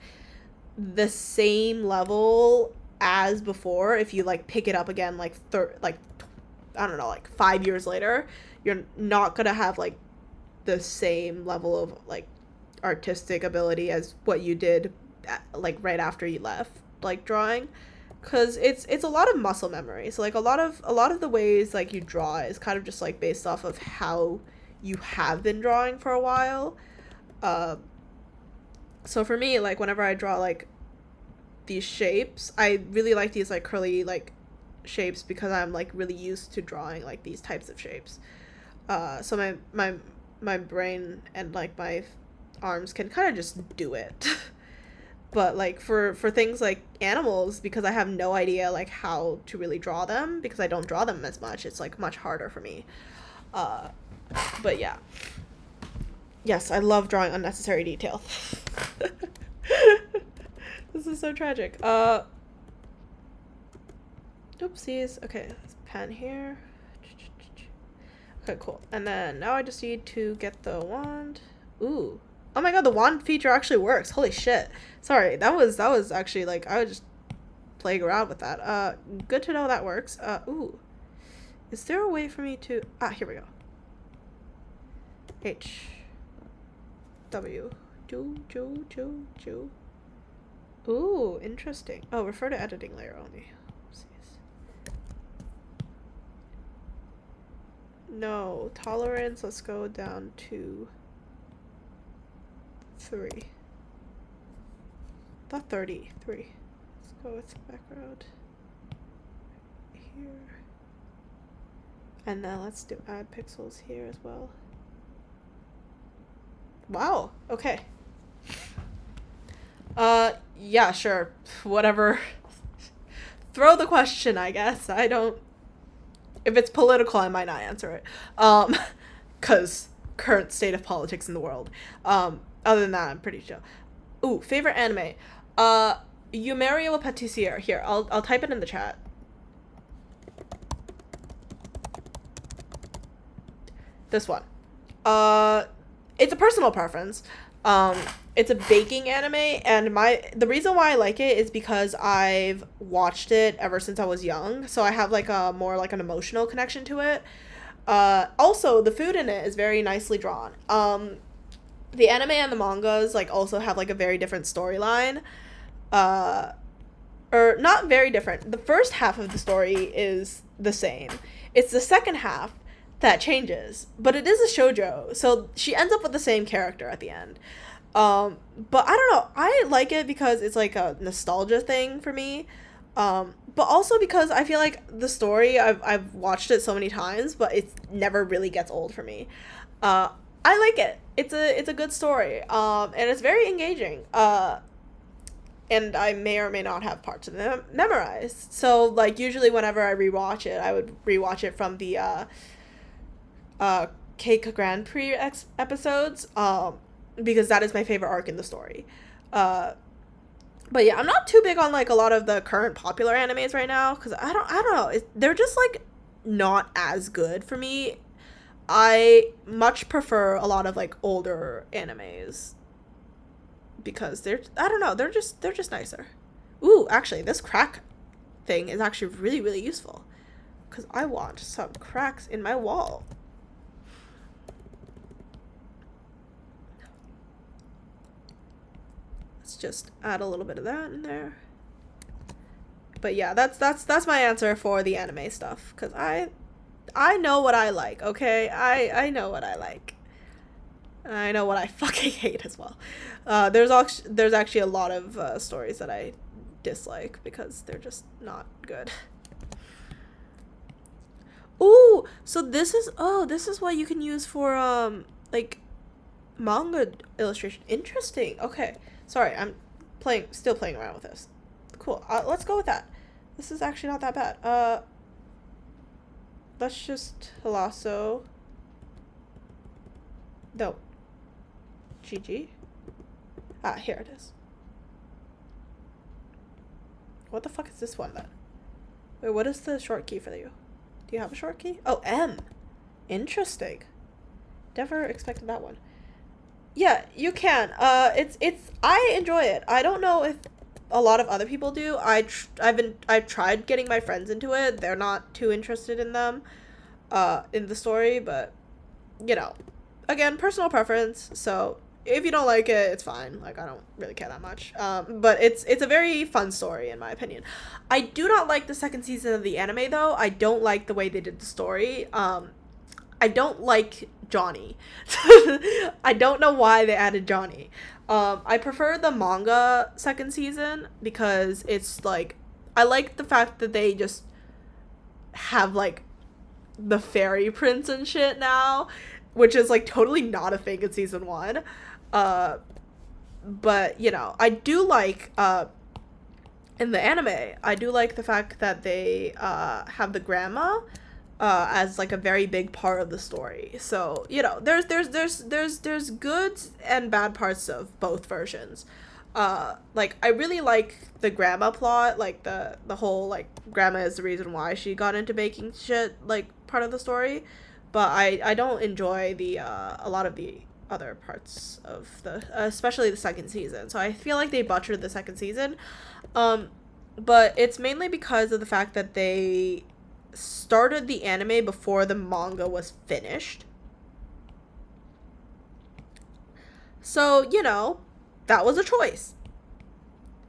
A: the same level as before if you like pick it up again like I don't know, like 5 years later. You're not going to have like the same level of like artistic ability as what you did like right after you left like drawing, because it's a lot of muscle memory. So like a lot of the ways like you draw is kind of just like based off of how you have been drawing for a while. uh, so for me, like whenever I draw like these shapes, I really like these like curly like shapes because I'm like really used to drawing like these types of shapes. So my brain and like my arms can kind of just do it. But like for things like animals, because I have no idea like how to really draw them because I don't draw them as much, it's like much harder for me. Uh, but yeah. Yes, I love drawing unnecessary detail. This is so tragic. Oopsies. Okay, pen here. Okay, cool. And then now I just need to get the wand. Ooh. Oh my god, the wand feature actually works. Holy shit. Sorry, that was actually like I was just playing around with that. Good to know that works. Ooh. Is there a way for me to here we go. H W do. Ooh, interesting. Oh, refer to editing layer only. Oopsies. No, tolerance, let's go down to 3. Not 33. Let's go with background here. And then let's do add pixels here as well. Wow. Okay. Yeah, sure. Whatever. Throw the question, I guess. I don't. If it's political, I might not answer it. Cause current state of politics in the world. Other than that, I'm pretty chill. Ooh, favorite anime. Yumerio Patissiere. Here, I'll type it in the chat. This one. It's a personal preference. It's a baking anime, and the reason why I like it is because I've watched it ever since I was young, so I have like a more like an emotional connection to it. Also, the food in it is very nicely drawn. The anime and the mangas like also have like a very different storyline. Or not very different. The first half of the story is the same. It's the second half that changes, but it is a shoujo, so she ends up with the same character at the end. But I don't know. I like it because it's like a nostalgia thing for me. But also because I feel like the story I've watched it so many times, but it never really gets old for me. I like it. It's a good story. And it's very engaging. And I may or may not have parts of them memorized. So like usually whenever I rewatch it, I would rewatch it from the Cake Grand Prix episodes. Because that is my favorite arc in the story. But yeah, I'm not too big on like a lot of the current popular animes right now because I don't know. They're just like not as good for me. I much prefer a lot of like older animes because I don't know, they're just nicer. Ooh, actually, this crack thing is actually really really useful because I want some cracks in my wall. Let's just add a little bit of that in there. But yeah, that's my answer for the anime stuff because I know what I like. Okay, I know what I like. I know what I fucking hate as well. There's actually a lot of stories that I dislike because they're just not good. Ooh, so this is what you can use for like manga illustration. Interesting. Okay, sorry, I'm still playing around with this. Cool. Let's go with that. This is actually not that bad. Let's just lasso. No. GG. Ah, here it is. What the fuck is this one then? Wait, what is the short key for you? Do you have a short key? Oh, M. Interesting. Never expected that one. Yeah, you can. I enjoy it. I don't know if a lot of other people do. I've tried getting my friends into it. They're not too interested in them, in the story, but you know, again, personal preference. So if you don't like it, it's fine. Like I don't really care that much. But it's a very fun story in my opinion. I do not like the second season of the anime though. I don't like the way they did the story. I don't like Johnny. I don't know why they added Johnny. I prefer the manga second season because it's like I like the fact that they just have like the fairy prince and shit now, which is like totally not a thing in season 1. But you know, I do like in the anime, I do like the fact that they have the grandma as like a very big part of the story. So you know, there's good and bad parts of both versions. Like I really like the grandma plot, like the whole like grandma is the reason why she got into baking shit, like part of the story. But I don't enjoy the a lot of the other parts of the especially the second season. So I feel like they butchered the second season. But it's mainly because of the fact that they started the anime before the manga was finished. So, you know, that was a choice.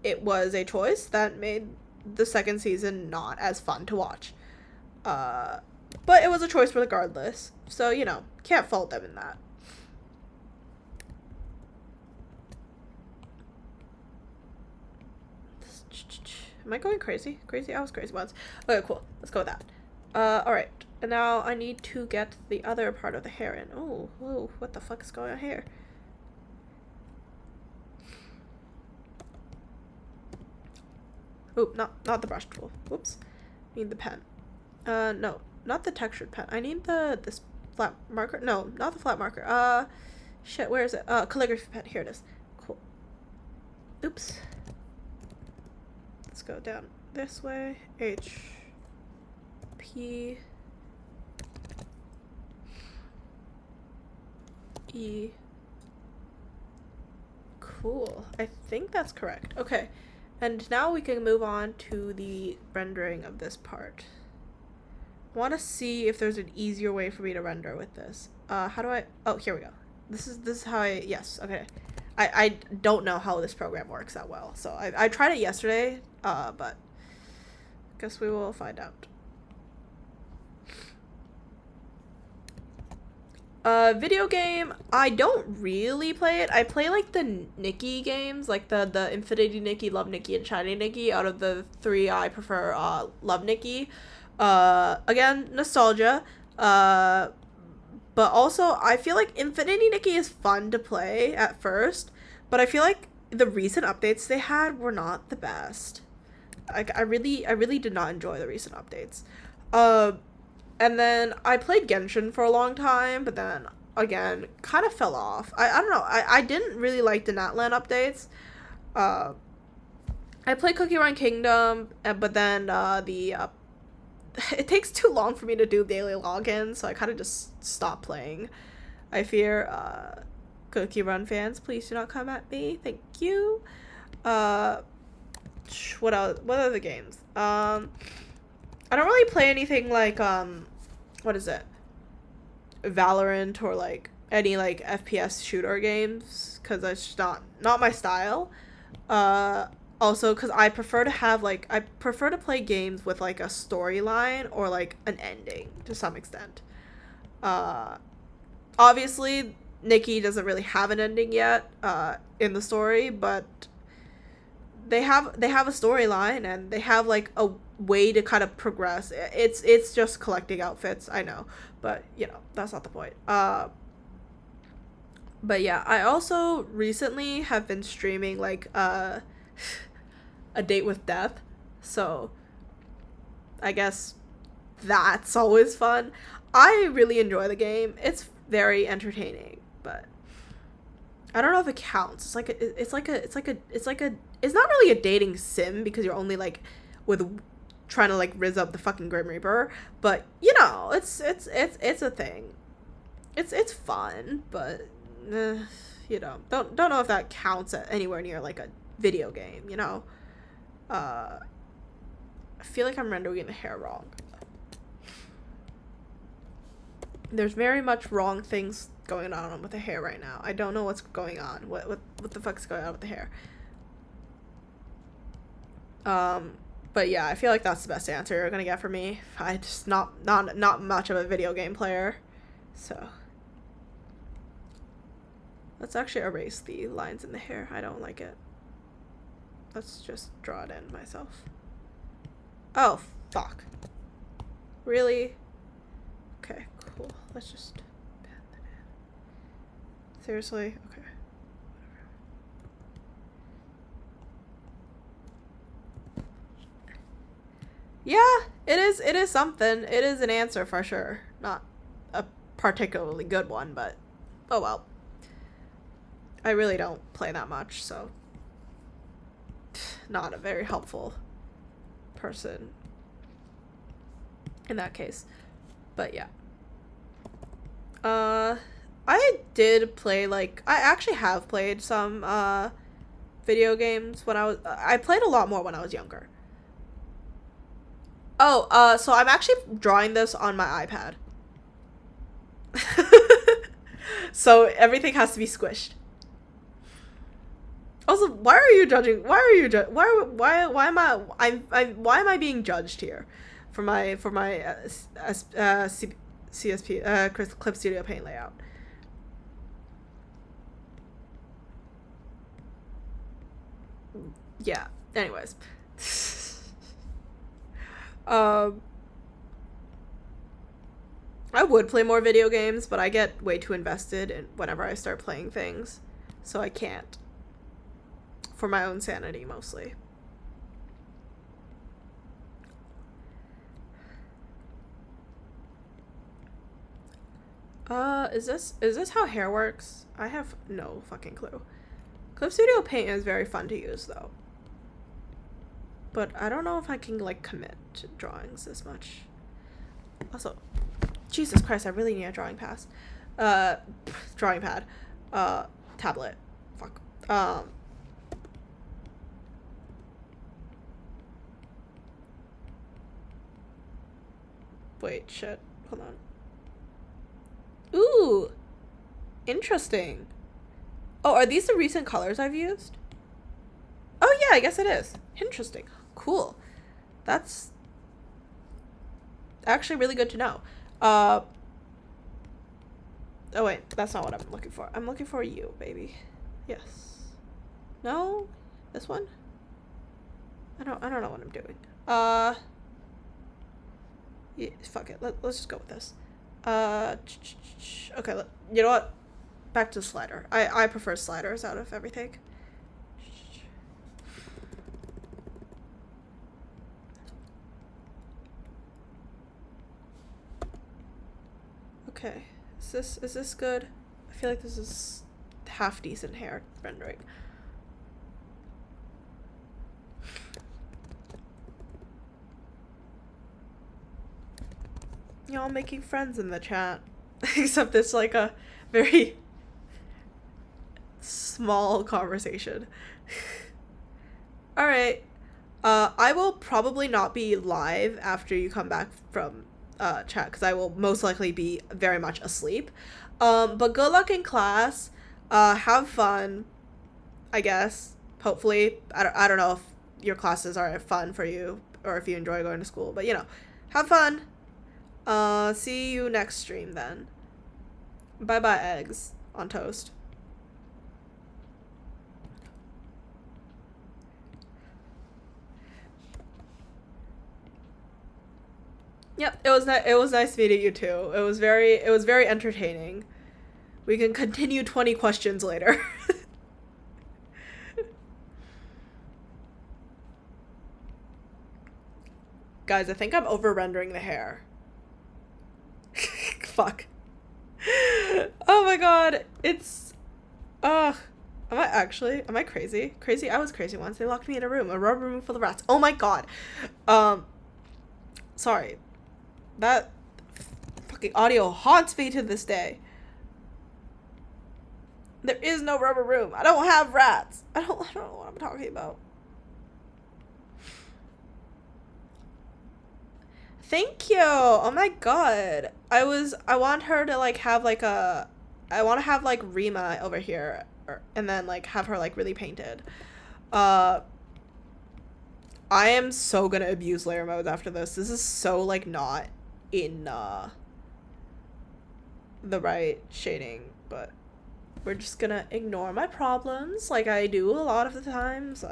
A: It was a choice that made the second season not as fun to watch. But it was a choice regardless. So, you know, can't fault them in that. Am I going crazy? Crazy? I was crazy once. Okay, cool. Let's go with that. Alright. And now I need to get the other part of the hair in. Oh, whoa, what the fuck is going on here? Oh, not the brush tool. Whoops. I need the pen. No, not the textured pen. I need this flat marker. No, not the flat marker. Shit, where is it? Calligraphy pen. Here it is. Cool. Oops. Let's go down this way. H. P. E. Cool. I think that's correct. Okay. And now we can move on to the rendering of this part. I want to see if there's an easier way for me to render with this. How do I... Oh, here we go. This is how I... Yes, okay. I don't know how this program works that well. So I tried it yesterday, but guess we will find out. Video game, I don't really play it. I play like the Nikki games, like the Infinity Nikki, Love Nikki, and Shiny Nikki. Out of the three, I prefer Love Nikki. Again, nostalgia. But also I feel like Infinity Nikki is fun to play at first, but I feel like the recent updates they had were not the best. I really did not enjoy the recent updates. And then I played Genshin for a long time, but then again kind of fell off. I don't know. I didn't really like the Natlan updates. I played Cookie Run Kingdom, but then it takes too long for me to do daily login, so I kind of just stopped playing. I fear Cookie Run fans, please do not come at me. Thank you. What else? What other games? I don't really play anything like what is it? Valorant or like any like FPS shooter games, cuz that's just not my style. Also cuz I prefer to play games with like a storyline or like an ending to some extent. Obviously Nikki doesn't really have an ending yet in the story, but they have a storyline and they have like a way to kind of progress. It's just collecting outfits, I know, but you know that's not the point. But yeah, I also recently have been streaming like A Date with Death, so I guess that's always fun. I really enjoy the game. It's very entertaining, but I don't know if it counts. It's not really a dating sim because you're only like with trying to like rizz up the fucking Grim Reaper, but you know, it's a thing. It's fun, but you know, don't know if that counts at anywhere near like a video game, you know. I feel like I'm rendering the hair wrong. There's very much wrong things going on with the hair right now. I don't know what's going on. What the fuck's going on with the hair? But yeah, I feel like that's the best answer you're gonna get from me. I just not much of a video game player, so let's actually erase the lines in the hair. I don't like it. Let's just draw it in myself. Oh fuck! Really? Okay, cool. Let's just pen that in. Seriously? Okay. Yeah, it is something. It is an answer for sure. Not a particularly good one, but oh well. I really don't play that much, so not a very helpful person in that case. But yeah. I did play like I actually have played some video games when I played a lot more when I was younger. Oh, so I'm actually drawing this on my iPad. So everything has to be squished. Also, why are you judging? Why are you why am why am I being judged here for my CSP Clip Studio Paint layout? Yeah. Anyways. I would play more video games, but I get way too invested in whenever I start playing things, so I can't. For my own sanity, mostly. Is this how hair works? I have no fucking clue. Clip Studio Paint is very fun to use, though. But I don't know if I can, like, commit to drawings this much. Also, Jesus Christ, I really need a drawing pass. Drawing pad. Tablet. Fuck. Wait, shit. Hold on. Ooh! Interesting. Oh, are these the recent colors I've used? Oh yeah, I guess it is. Interesting. Cool. That's actually really good to know. Oh wait, that's not what I'm looking for. I'm looking for you, baby. Yes. No? This one? I don't know what I'm doing. Yeah, fuck it. Let's just go with this. Okay, you know what? Back to the slider. I prefer sliders out of everything. Okay. Is this good? I feel like this is half decent hair rendering. Y'all making friends in the chat. Except it's like a very small conversation. Alright. I will probably not be live after you come back from chat, because I will most likely be very much asleep. But good luck in class. Have fun, I guess. Hopefully. I don't know if your classes are fun for you or if you enjoy going to school, but you know, have fun. See you next stream then. Bye bye eggs on toast. Yep, it was nice meeting you too. It was very entertaining. We can continue 20 questions later. Guys, I think I'm over rendering the hair. Fuck. Oh my god, it's am I crazy? Crazy? I was crazy once. They locked me in a rubber room full of rats. Oh my god. Sorry. That fucking audio haunts me to this day. There is no rubber room. I don't have rats. I don't know what I'm talking about. Thank you. Oh my god. I want her to like have like a, I want to have like Rima over here, and then like have her like really painted. I am so gonna abuse layer modes after this. This is so like not in the right shading, but we're just gonna ignore my problems like I do a lot of the times.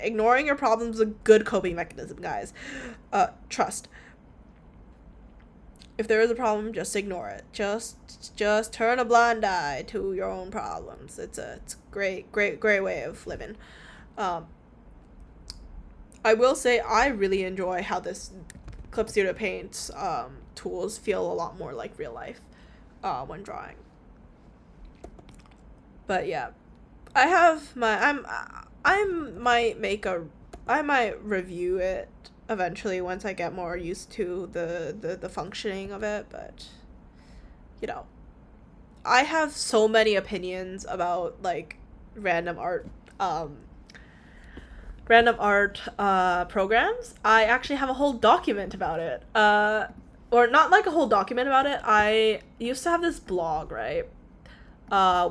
A: Ignoring your problems is a good coping mechanism, guys. Trust. If there is a problem, just ignore it. Just turn a blind eye to your own problems. It's a great way of living. I will say I really enjoy how this Clip Studio Paint tools feel a lot more like real life when drawing. But yeah, I have my I might review it eventually once I get more used to the functioning of it, but you know, I have so many opinions about like random art programs. I actually have a whole document about it. Or not like a whole document about it. I used to have this blog, right?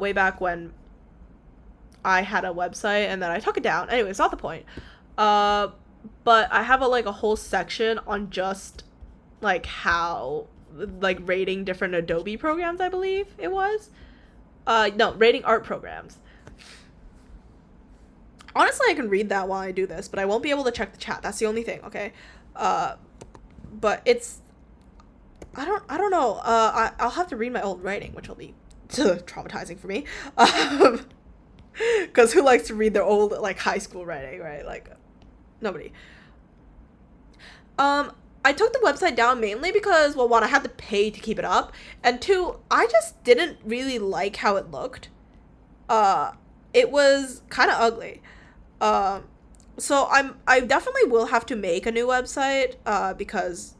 A: Way back when I had a website and then I took it down. Anyway, it's not the point. But I have a whole section on just like how like rating different Adobe programs, I believe it was. No, rating art programs. Honestly, I can read that while I do this, but I won't be able to check the chat. That's the only thing, okay? But it's I don't know. I'll have to read my old writing, which will be traumatizing for me. Because who likes to read their old like high school writing, right? Like nobody. Um, I took the website down mainly because, well, one, I had to pay to keep it up, and two, I just didn't really like how it looked. Uh, it was kind of ugly. Um, so I definitely will have to make a new website. Because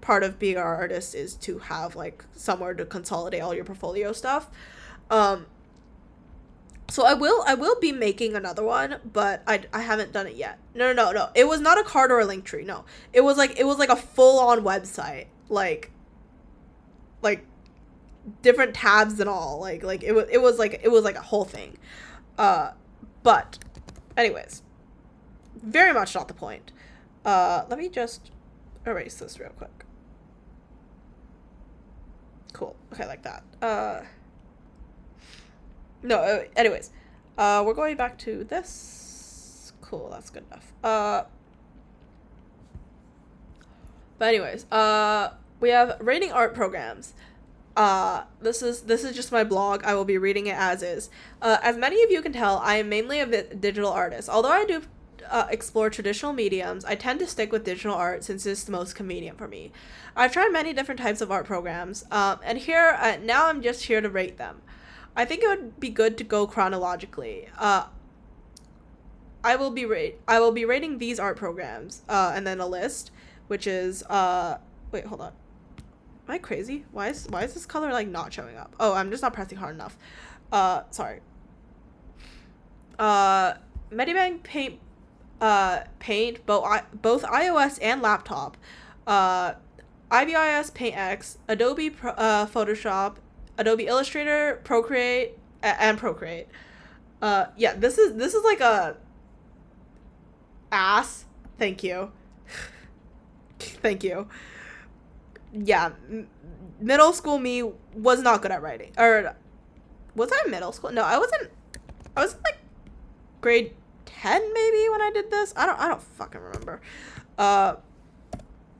A: part of being an artist is to have like somewhere to consolidate all your portfolio stuff. Um, so I will be making another one, but I haven't done it yet. No. It was not a card or a link tree. No, it was like a full on website, like different tabs and all. Like it was like a whole thing. Uh, but anyways, very much not the point. Let me just erase this real quick. Cool. Okay, like that. No. Anyways, we're going back to this. Cool. That's good enough. But anyways, we have rating art programs. This is just my blog. I will be reading it as is. As many of you can tell, I am mainly a digital artist. Although I do explore traditional mediums, I tend to stick with digital art since it's the most convenient for me. I've tried many different types of art programs, and here now I'm just here to rate them. I think it would be good to go chronologically. I will be rating these art programs, and then a list, which is wait, hold on. Am I crazy? Why is this color like not showing up? Oh, I'm just not pressing hard enough. Sorry. Uh, Medibang Paint both iOS and laptop. Uh, IBIS Paint X, Adobe Photoshop, Adobe Illustrator, Procreate, and Procreate. Yeah, this is like a ass. Thank you. Thank you. Yeah, middle school me was not good at writing. Or was I in middle school? No, I wasn't. I was in, like grade 10 maybe when I did this. I don't fucking remember. Uh,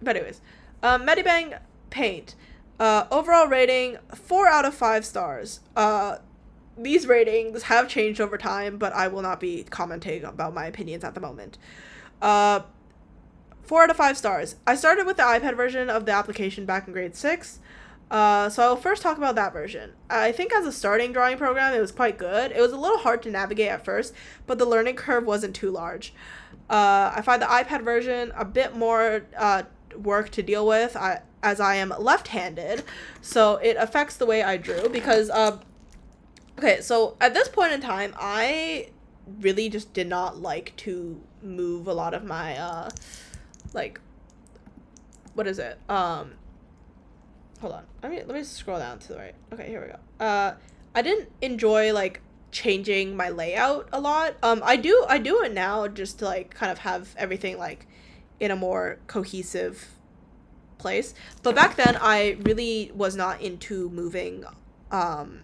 A: but anyways, Medibang Paint. Overall rating 4 out of 5 stars. These ratings have changed over time, but I will not be commenting about my opinions at the moment. Uh, 4 out of 5 stars. I started with the iPad version of the application back in grade 6. So I'll first talk about that version. I think as a starting drawing program, it was quite good. It was a little hard to navigate at first, but the learning curve wasn't too large. I find the iPad version a bit more work to deal with, as I am left-handed, so it affects the way I drew because, okay, so at this point in time, I really just did not like to move a lot of my, like, what is it? Hold on. Let me scroll down to the right. Okay, here we go. I didn't enjoy like changing my layout a lot. I do it now just to like kind of have everything like in a more cohesive place. But back then I really was not into moving um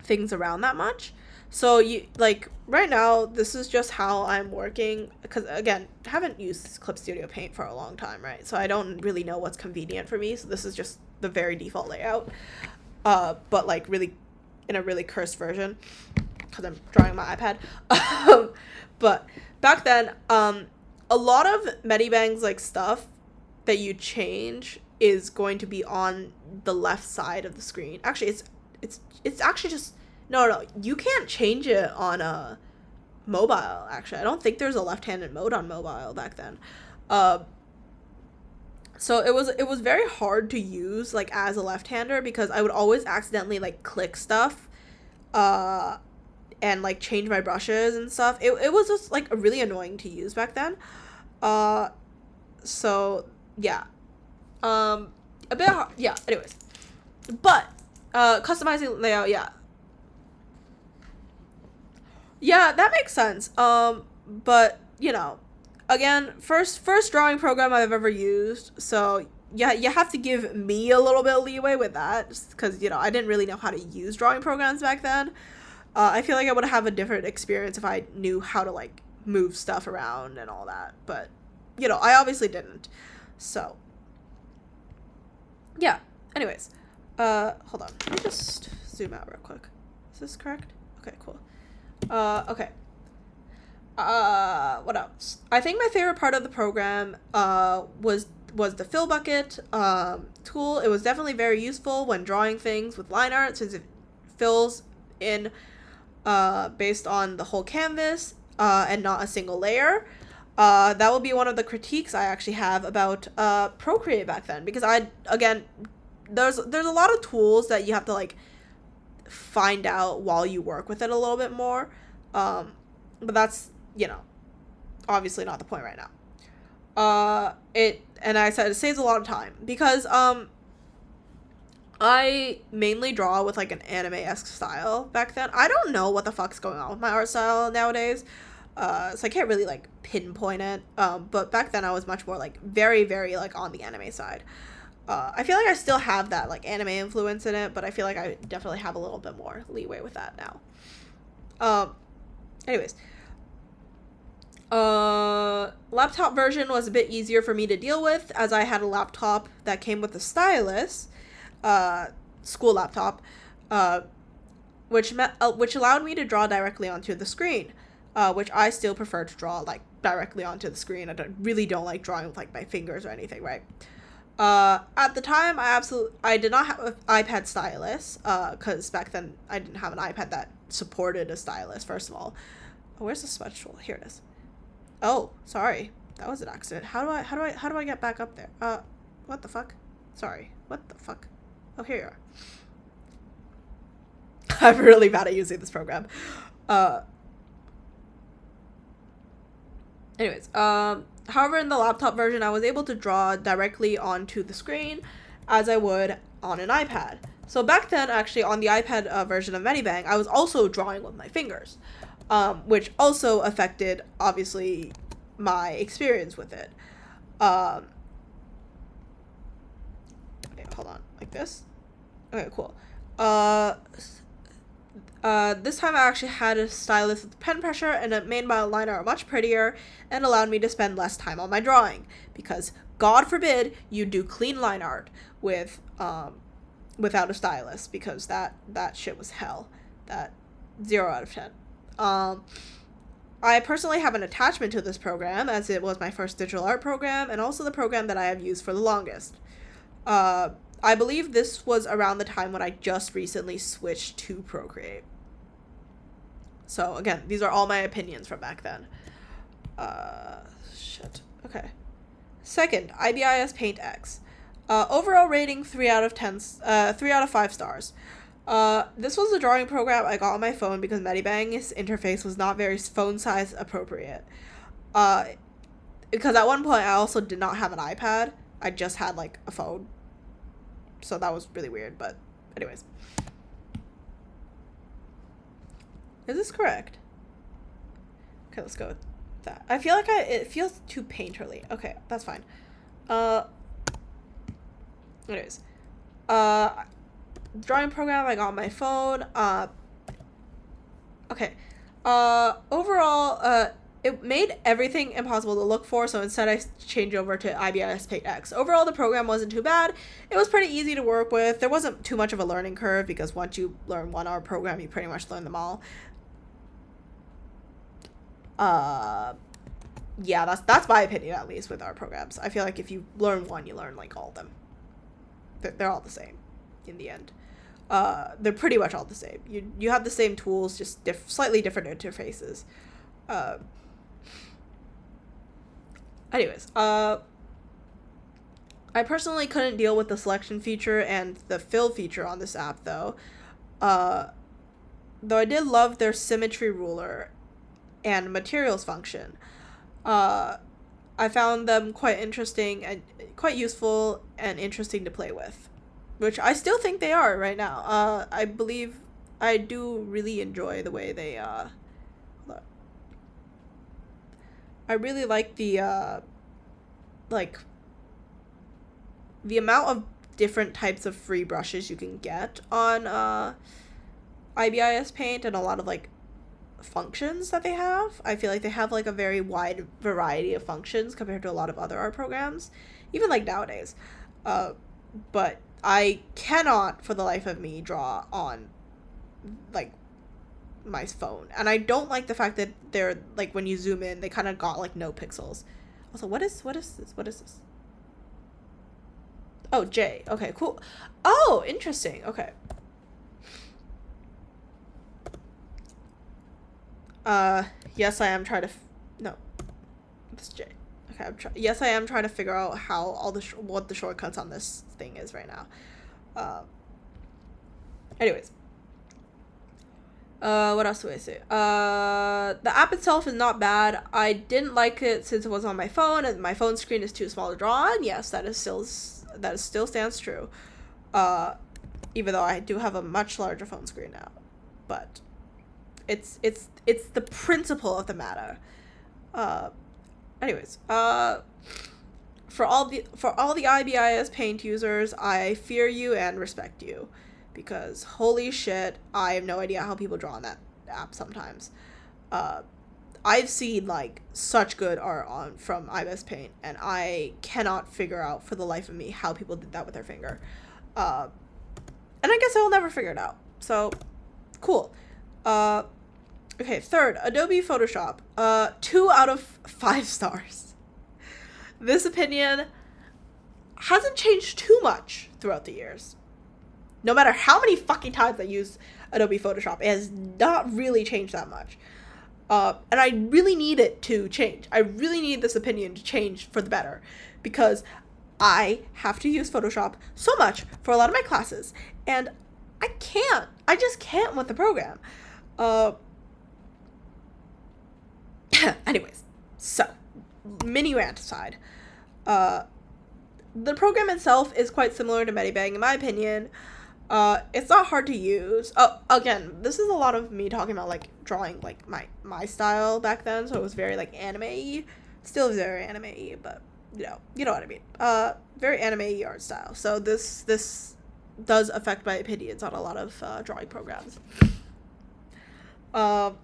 A: things around that much. So you like right now this is just how I'm working because again, I haven't used Clip Studio Paint for a long time, right? So I don't really know what's convenient for me. So this is just the very default layout. But like really in a really cursed version because I'm drawing my iPad. But back then, a lot of Medibang's like stuff that you change is going to be on the left side of the screen. Actually, it's actually just no. You can't change it on a mobile. Actually, I don't think there's a left-handed mode on mobile back then. Uh, so it was very hard to use like as a left-hander because I would always accidentally like click stuff, uh, and like change my brushes and stuff. It was just like really annoying to use back then. Uh, so yeah, a bit hard. Yeah. Anyways, but customizing layout, yeah. Yeah, that makes sense. But again, first drawing program I've ever used, so yeah, you have to give me a little bit of leeway with that, just because I didn't really know how to use drawing programs back then. I feel like I would have a different experience if I knew how to like move stuff around and all that, but I obviously didn't. So Yeah. Anyways, hold on. Let me just zoom out real quick. Is this correct? Okay, cool. Okay. What else? I think my favorite part of the program was the fill bucket tool. It was definitely very useful when drawing things with line art, since it fills in based on the whole canvas and not a single layer. That will be one of the critiques I actually have about Procreate back then, because there's a lot of tools that you have to like find out while you work with it a little bit more. But that's, obviously not the point right now. And I said it saves a lot of time because I mainly draw with like an anime-esque style back then. I don't know what the fuck's going on with my art style nowadays. So I can't really like pinpoint it. But back then I was much more like very, very like on the anime side. I feel like I still have that like anime influence in it, but I feel like I definitely have a little bit more leeway with that now. Anyways, laptop version was a bit easier for me to deal with, as I had a laptop that came with a stylus, school laptop, which allowed me to draw directly onto the screen, which I still prefer to draw like directly onto the screen. I really don't like drawing with like my fingers or anything, right? At the time, I did not have an iPad stylus, because back then I didn't have an iPad that supported a stylus, first of all. Oh, where's the smudge tool? Here it is. Oh, sorry. That was an accident. How do I get back up there? What the fuck? Sorry. What the fuck? Oh, here you are. I'm really bad at using this program. Anyways, however, in the laptop version, I was able to draw directly onto the screen as I would on an iPad. So back then, actually, on the iPad version of Medibang, I was also drawing with my fingers, which also affected, obviously, my experience with it. Okay, hold on. Like this? Okay, cool. This time I actually had a stylus with pen pressure, and it made my line art much prettier and allowed me to spend less time on my drawing, because God forbid you do clean line art with without a stylus, because that shit was hell. That 0 out of 10. I personally have an attachment to this program, as it was my first digital art program and also the program that I have used for the longest. I believe this was around the time when I just recently switched to Procreate. So again, these are all my opinions from back then. Shit. Okay. Second, IBIS Paint X. Overall rating 3 out of 5 stars. This was a drawing program I got on my phone because Medibang's interface was not very phone size appropriate. Because at one point I also did not have an iPad. I just had like a phone. So that was really weird, but anyways. Is this correct? Okay, let's go with that. I feel like it feels too painterly. Okay, that's fine. Anyways. Drawing program I got on my phone. Okay. Overall, it made everything impossible to look for, so instead I changed over to IBIS Paint X. Overall, the program wasn't too bad. It was pretty easy to work with. There wasn't too much of a learning curve, because once you learn one art program, you pretty much learn them all. Yeah, that's my opinion, at least, with art programs. I feel like if you learn one, you learn like all of them. They're all the same in the end. They're pretty much all the same. You have the same tools, just slightly different interfaces. Anyways, I personally couldn't deal with the selection feature and the fill feature on this app, though. Though I did love their symmetry ruler and materials function. I found them quite interesting and quite useful and interesting to play with, which I still think they are right now. I believe I do really enjoy the way they, I really like the amount of different types of free brushes you can get on, IBIS Paint, and a lot of, like, functions that they have. I feel like they have, like, a very wide variety of functions compared to a lot of other art programs, even, like, nowadays. But I cannot for the life of me draw on like my phone, and I don't like the fact that they're like when you zoom in they kind of got like no pixels. Also, what is this? Oh, J. Okay, cool. Oh, interesting. Okay. Yes, I am trying to no, it's J. Okay, yes, I am trying to figure out how all the what the shortcuts on this thing is right now. Anyways, what else do I say? The app itself is not bad. I didn't like it since it was on my phone, and my phone screen is too small to draw on. Yes, that still stands true. Even though I do have a much larger phone screen now, but it's the principle of the matter. Anyways, for all the IBIS Paint users, I fear you and respect you, because holy shit, I have no idea how people draw on that app sometimes. I've seen like such good art from IBIS Paint, and I cannot figure out for the life of me how people did that with their finger. And I guess I will never figure it out. So, cool. Okay, third, Adobe Photoshop. 2 out of 5 stars. This opinion hasn't changed too much throughout the years. No matter how many fucking times I use Adobe Photoshop, it has not really changed that much. And I really need it to change. I really need this opinion to change for the better, because I have to use Photoshop so much for a lot of my classes, and I just can't with the program. Anyways, so, mini rant aside, the program itself is quite similar to Medibang in my opinion. It's not hard to use. Oh, again, this is a lot of me talking about like drawing like my style back then, so it was very like anime-y. Still very anime-y, but you know what I mean. Very anime-y art style. So this does affect my opinions on a lot of drawing programs. And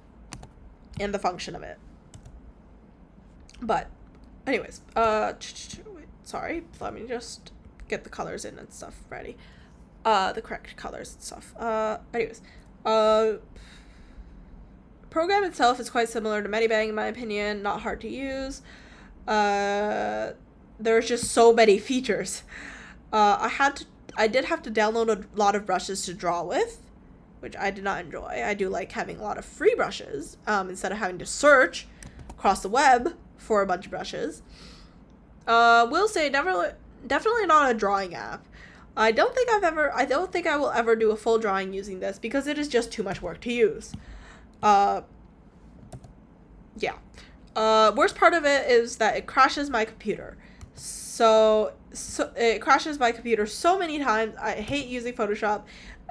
A: the function of it. But anyways, sorry, let me just get the colors in and stuff ready. The correct colors and stuff. Anyways, program itself is quite similar to Medibang in my opinion, not hard to use. There's just so many features. I did have to download a lot of brushes to draw with, which I did not enjoy. I do like having a lot of free brushes, instead of having to search across the web for a bunch of brushes. Will say definitely not a drawing app. I don't think I will ever do a full drawing using this, because it is just too much work to use. Yeah. Worst part of it is that it crashes my computer. So it crashes my computer so many times. I hate using Photoshop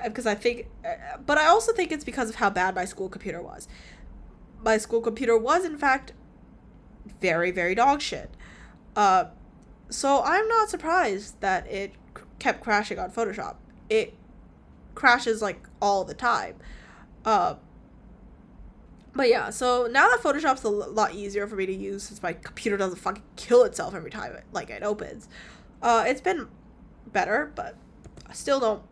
A: because but I also think it's because of how bad my school computer was. My school computer was, in fact, very, very dog shit. So I'm not surprised that it kept crashing on Photoshop. It crashes like all the time. But yeah, so now that Photoshop's a lot easier for me to use, since my computer doesn't fucking kill itself every time it opens, it's been better, but I still don't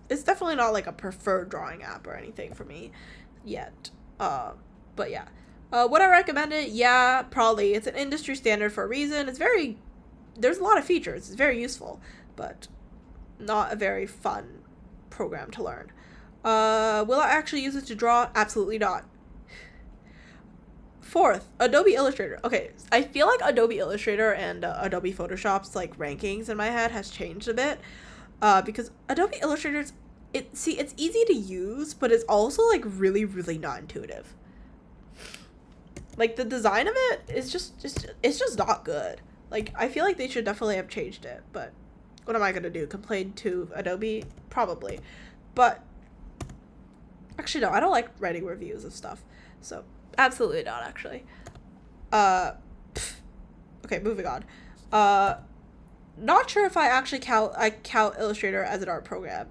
A: it's definitely not like a preferred drawing app or anything for me yet. But yeah. Would I recommend it? Yeah, probably. It's an industry standard for a reason. There's a lot of features. It's very useful, but not a very fun program to learn. Will I actually use it to draw? Absolutely not. Fourth, Adobe Illustrator. Okay, I feel like Adobe Illustrator and Adobe Photoshop's like rankings in my head has changed a bit, because Adobe Illustrator's it's easy to use, but it's also like really, really not intuitive. Like the design of it is it's just not good. Like I feel like they should definitely have changed it, but what am I gonna do? Complain to Adobe? Probably. But actually no, I don't like writing reviews of stuff. So absolutely not, actually. Okay, moving on. Not sure if I actually count Illustrator as an art program.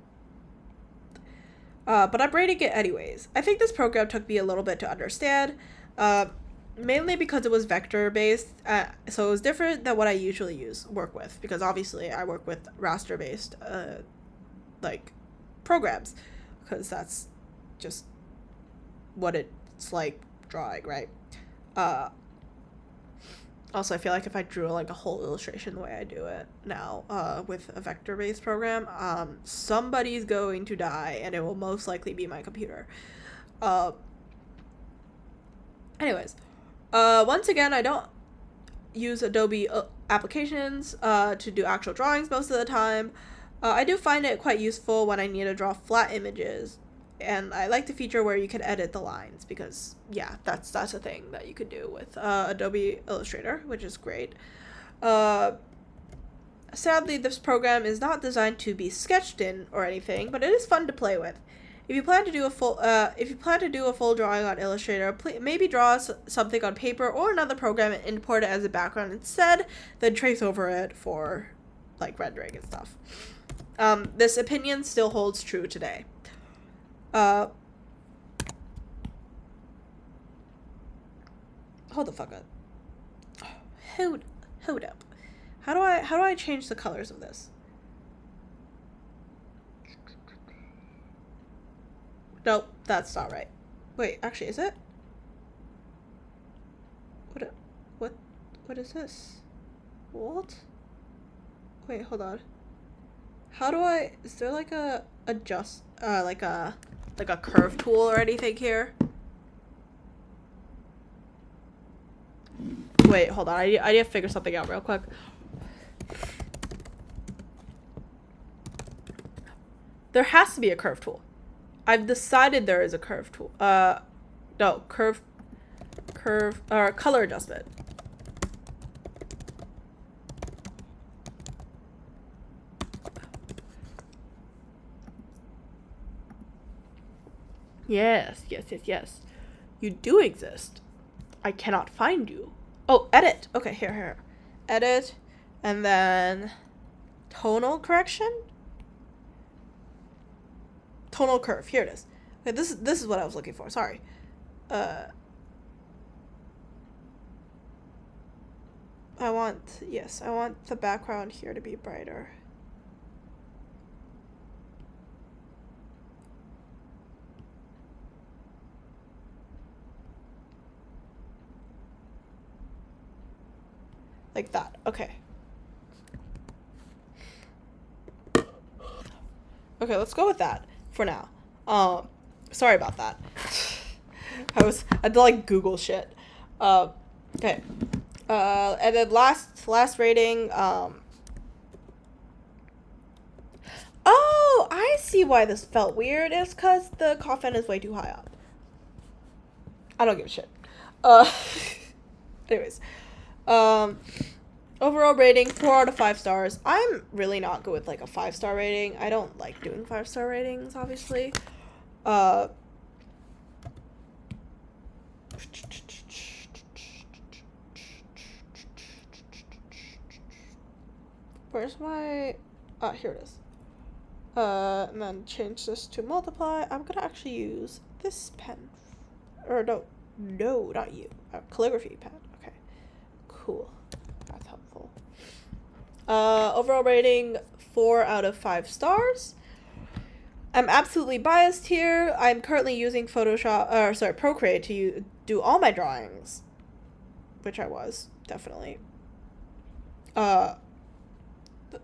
A: But I'm rating it anyways. I think this program took me a little bit to understand. Mainly because it was vector-based, so it was different than what I usually work with, because obviously I work with raster-based like programs, because that's just what it's like drawing, right? Also, I feel like if I drew like a whole illustration the way I do it now, with a vector-based program, somebody's going to die, and it will most likely be my computer. Anyways, once again, I don't use Adobe applications to do actual drawings most of the time. I do find it quite useful when I need to draw flat images, and I like the feature where you can edit the lines, because yeah, that's a thing that you could do with Adobe Illustrator, which is great. Sadly, this program is not designed to be sketched in or anything, but it is fun to play with. If you plan to do a full drawing on Illustrator, maybe draw something on paper or another program and import it as a background instead, then trace over it for like rendering and stuff. This opinion still holds true today. Hold the fuck up. Hold up. How do I change the colors of this? Nope, that's not right. Wait, actually, is it? What is this? What? Wait, hold on. How do I, is there like a adjust, like a curve tool or anything here? Wait, hold on. I need to figure something out real quick. There has to be a curve tool. I've decided there is a curve tool. No, curve, or color adjustment. Yes. You do exist. I cannot find you. Oh, edit. Okay, here. Edit, and then tonal correction? Tonal curve. Here it is. Okay, this is what I was looking for. Sorry. I want the background here to be brighter. Like that. Okay. Okay, let's go with that for now. Sorry about that. I had to like Google shit. Okay. And then last rating, oh, I see why this felt weird. It's because the coffin is way too high up. I don't give a shit. Anyways. Overall rating, 4 out of 5 stars. I'm really not good with like a 5-star rating. I don't like doing 5-star ratings, obviously. Where's my, here it is. And then change this to multiply. I'm gonna actually use this pen, or no, not you, calligraphy pen. Okay, cool. That's helpful. Overall rating, 4 out of 5 stars. I'm absolutely biased here. I'm currently using Procreate to do all my drawings, which I was, definitely. I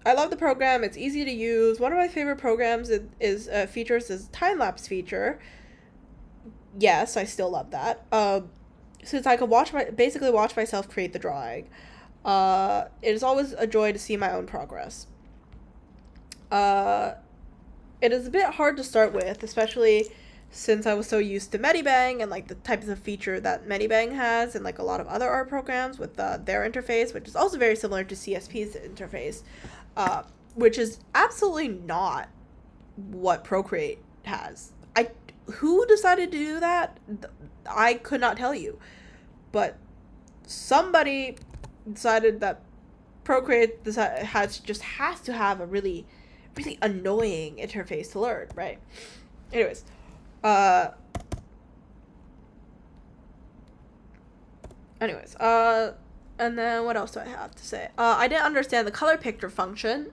A: love the program. It's easy to use. One of my favorite programs features this time-lapse feature. Yes, I still love that. Since I could basically watch myself create the drawing. It is always a joy to see my own progress. It is a bit hard to start with, especially since I was so used to Medibang and like the types of feature that Medibang has and like a lot of other art programs with their interface, which is also very similar to CSP's interface, which is absolutely not what Procreate has. Who decided to do that? I could not tell you, but somebody decided that Procreate has to have a really annoying interface to learn, right? Anyways, and then what else do I have to say? I didn't understand the color picture function.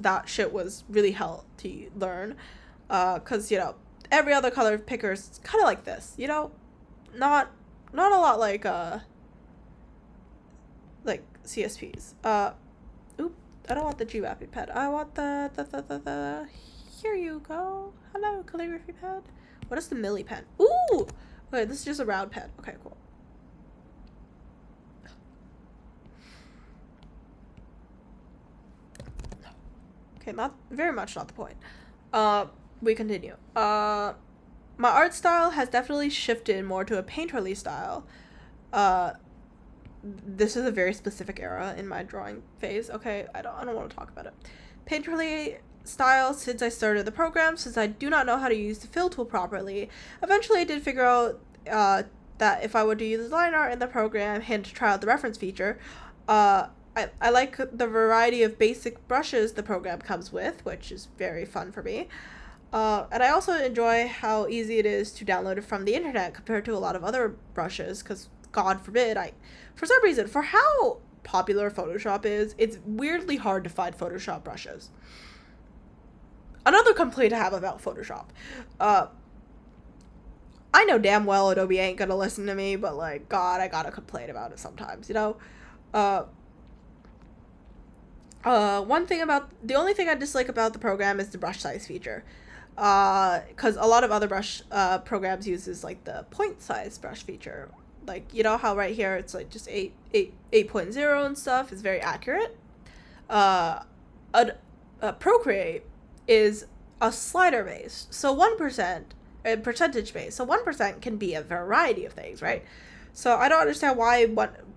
A: that shit was really hell to learn. Because, you know, every other color picker is kind of like this, you know? Not a lot like CSPs. Oop, I don't want the GWAPI pad. I want the here you go. Hello, calligraphy pad. What is the Milli pen? Ooh! Wait, this is just a round pen. Okay, cool. Okay, not very much not the point. We continue. My art style has definitely shifted more to a painterly style. This is a very specific era in my drawing phase. Okay, I don't want to talk about it. Painterly style since I started the program, since I do not know how to use the fill tool properly. Eventually I did figure out that if I were to use line art in the program, hint try out the reference feature, I like the variety of basic brushes the program comes with, which is very fun for me. And I also enjoy how easy it is to download it from the internet compared to a lot of other brushes, because God forbid, for some reason, for how popular Photoshop is, it's weirdly hard to find Photoshop brushes. Another complaint I have about Photoshop. I know damn well Adobe ain't gonna listen to me, but like, God, I gotta complain about it sometimes, you know? The only thing I dislike about the program is the brush size feature. Because a lot of other brush programs uses like the point size brush feature. Like, you know how right here it's like just 8.0 and stuff is very accurate. Procreate is a slider base, so 1%, percentage base, so 1% can be a variety of things, right? So I don't understand why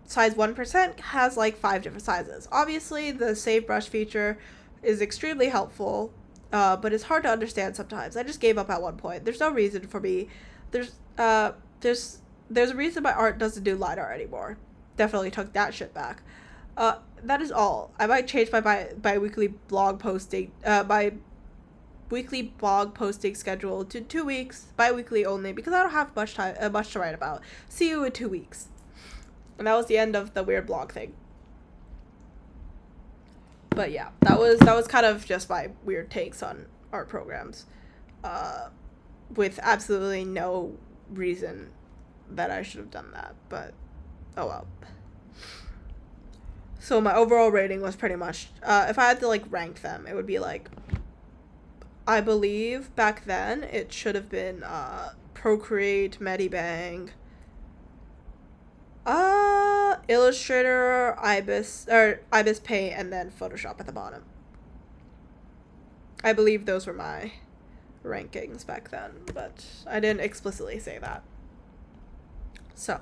A: size 1% has like 5 different sizes. Obviously, the save brush feature is extremely helpful, but it's hard to understand sometimes. I just gave up at one point. There's no reason for me. There's a reason my art doesn't do line art anymore. Definitely took that shit back. That is all. I might change my bi-weekly blog posting schedule to 2 weeks, bi-weekly only, because I don't have much to write about. See you in 2 weeks. And that was the end of the weird blog thing. But yeah, that was kind of just my weird takes on art programs, with absolutely no reason that I should have done that, but oh well. So my overall rating was pretty much, if I had to like rank them, it would be like, I believe back then it should have been Procreate, Medibang, Illustrator, Ibis Paint, and then Photoshop at the bottom. I believe those were my rankings back then, but I didn't explicitly say that. So,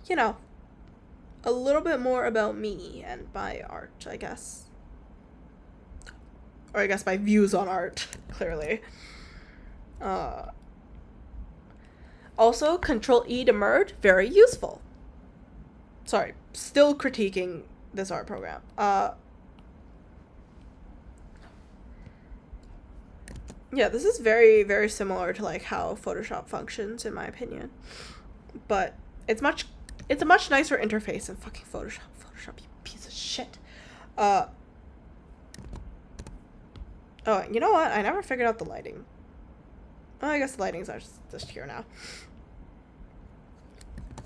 A: you know, a little bit more about me and my art, I guess. Or I guess my views on art, clearly. Also, Control-E to merge, very useful. Sorry, still critiquing this art program. Yeah, this is very, very similar to like how Photoshop functions, in my opinion. But it's a much nicer interface than fucking Photoshop. Photoshop, you piece of shit. Oh, you know what? I never figured out the lighting. Oh, I guess the lighting's just here now.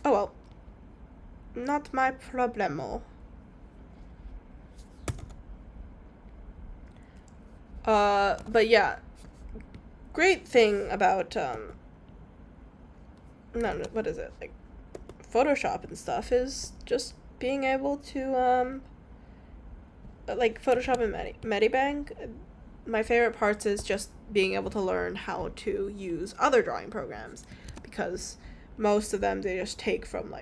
A: Oh well. Not my problemo. But yeah. Great thing about, what is it? Like, Photoshop and stuff is just being able to, like, Photoshop and Medibang. My favorite parts is just being able to learn how to use other drawing programs, because most of them they just take from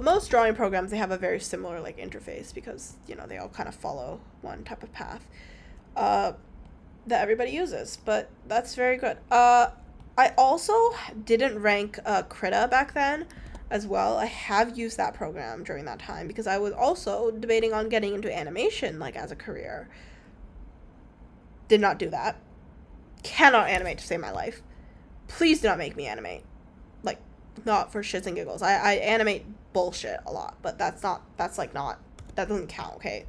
A: most drawing programs, they have a very similar like interface, because you know they all kind of follow one type of path that everybody uses. But that's very good. I also didn't rank Krita back then as well. I have used that program during that time because I was also debating on getting into animation like as a career. Did not do that. Cannot animate to save my life. Please do not make me animate. Like, not for shits and giggles. I animate bullshit a lot, but that doesn't count, okay?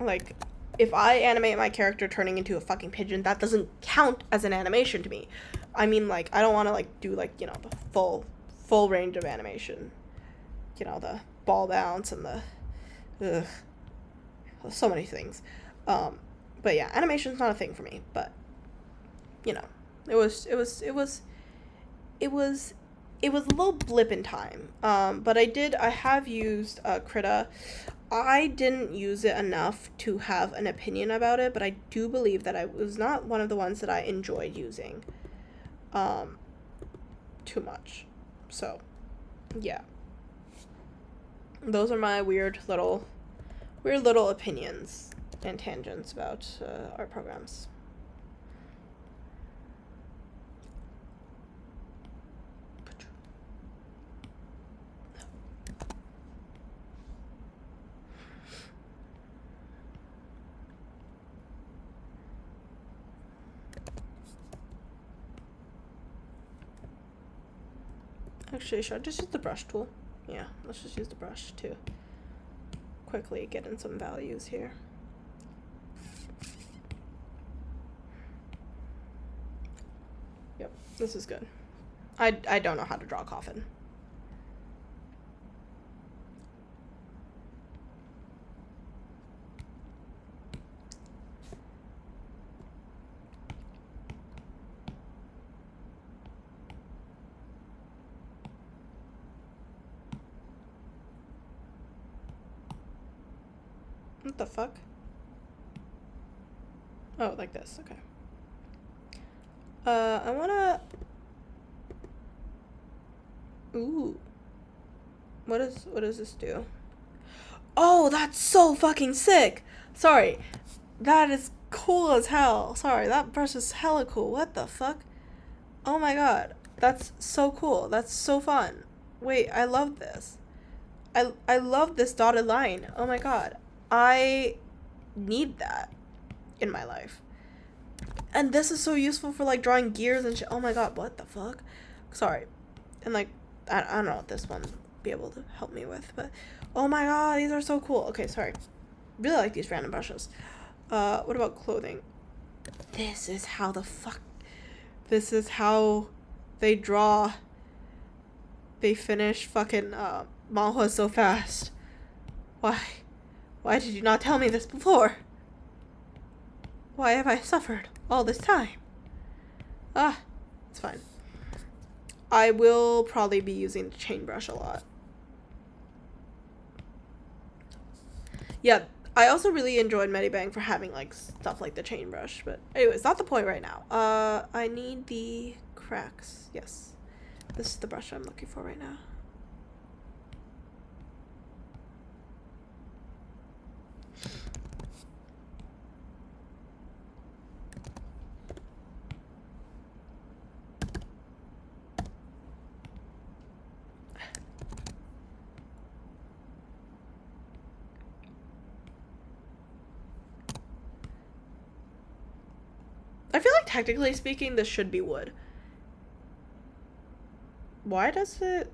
A: Like, if I animate my character turning into a fucking pigeon, that doesn't count as an animation to me. I mean, like, I don't want to, like, do, like, you know, the full range of animation. You know, the ball bounce and the, so many things. But yeah, animation's not a thing for me, but, you know, it was a little blip in time. But I have used Krita. I didn't use it enough to have an opinion about it, but I do believe that it was not one of the ones that I enjoyed using too much. So, yeah. Those are my weird little opinions and tangents about art programs. Actually, should I just use the brush tool? Yeah, let's just use the brush to quickly get in some values here. Yep, this is good. I don't know how to draw a coffin. What the fuck? Oh, like this, okay. I wanna... Ooh. What does this do? Oh, that's so fucking sick! Sorry. That is cool as hell. Sorry, that brush is hella cool. What the fuck? Oh my god. That's so cool. That's so fun. Wait, I love this. I love this dotted line. Oh my god. I need that in my life. And this is so useful for, like, drawing gears and shit. Oh my god, what the fuck? Sorry. And, like, I don't know what this one would be able to help me with, but oh my god, these are so cool. Okay, sorry. Really like these random brushes. What about clothing? This is how they draw. They finish fucking, manhwa so fast. Why did you not tell me this before? Why have I suffered all this time? It's fine. I will probably be using the chain brush a lot. Yeah, I also really enjoyed Medibang for having, like, stuff like the chain brush, but anyways, not the point right now. I need the cracks. Yes. This is the brush I'm looking for right now. I feel like technically speaking, this should be wood. Why does the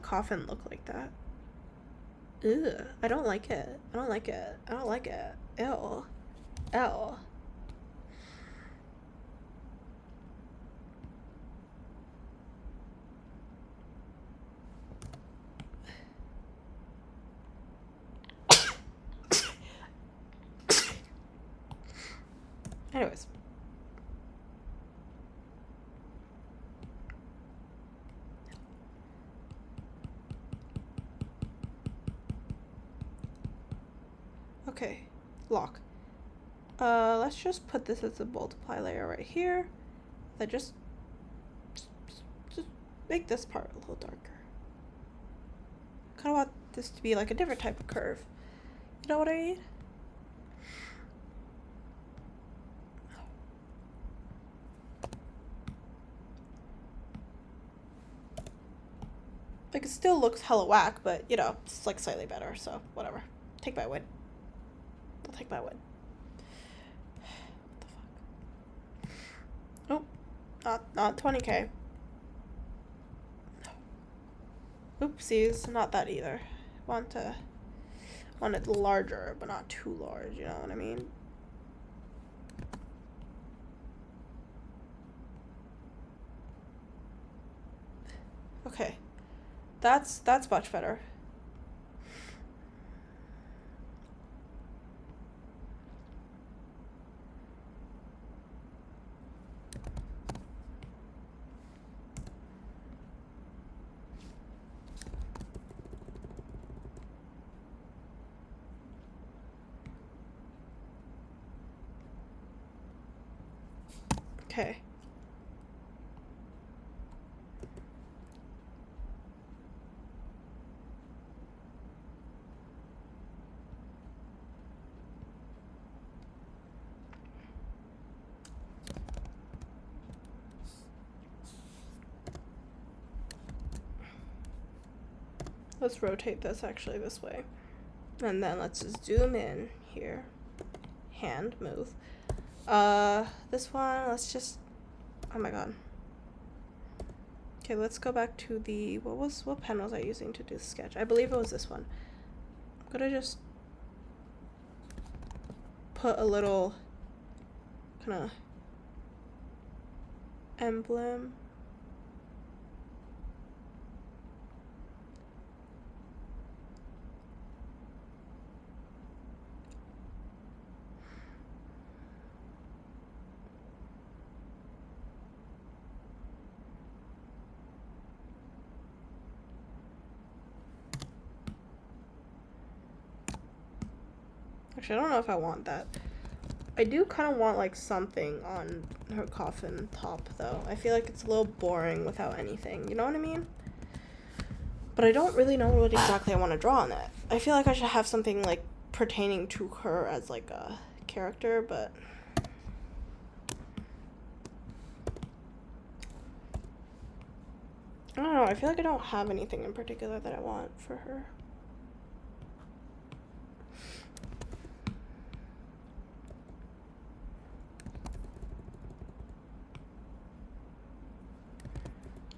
A: coffin look like that? Ugh, I don't like it. I don't like it. I don't like it. Ew. Ew. Anyways. Okay, lock. Let's just put this as a multiply layer right here. Then just make this part a little darker. Kind of want this to be like a different type of curve. You know what I mean? Like, it still looks hella whack, but, you know, it's, like, slightly better, so whatever. Take my win. I'll take my win. What the fuck? Oh, not 20k. Oopsies, not that either. Want to... want it larger, but not too large, you know what I mean? Okay. That's much better. Okay. Let's rotate this actually this way. And then let's just zoom in here. Hand move. This one, let's just, oh my god. Okay, let's go back to the, what pen was I using to do the sketch? I believe it was this one. I'm gonna just put a little kind of emblem. Actually, I don't know if I want that. I do kind of want like something on her coffin top though. I feel like it's a little boring without anything, you know what I mean? But I don't really know what exactly I want to draw on it. I feel like I should have something like pertaining to her as like a character, but I don't know. I feel like I don't have anything in particular that I want for her.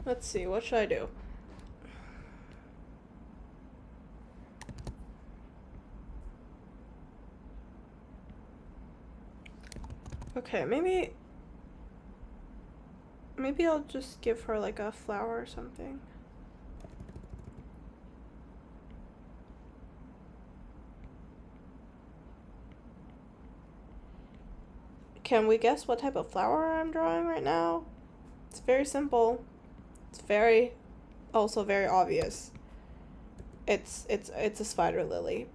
A: Let's see, what should I do? Okay, maybe I'll just give her like a flower or something. Can we guess what type of flower I'm drawing right now? It's very simple. It's also very obvious. It's a spider lily.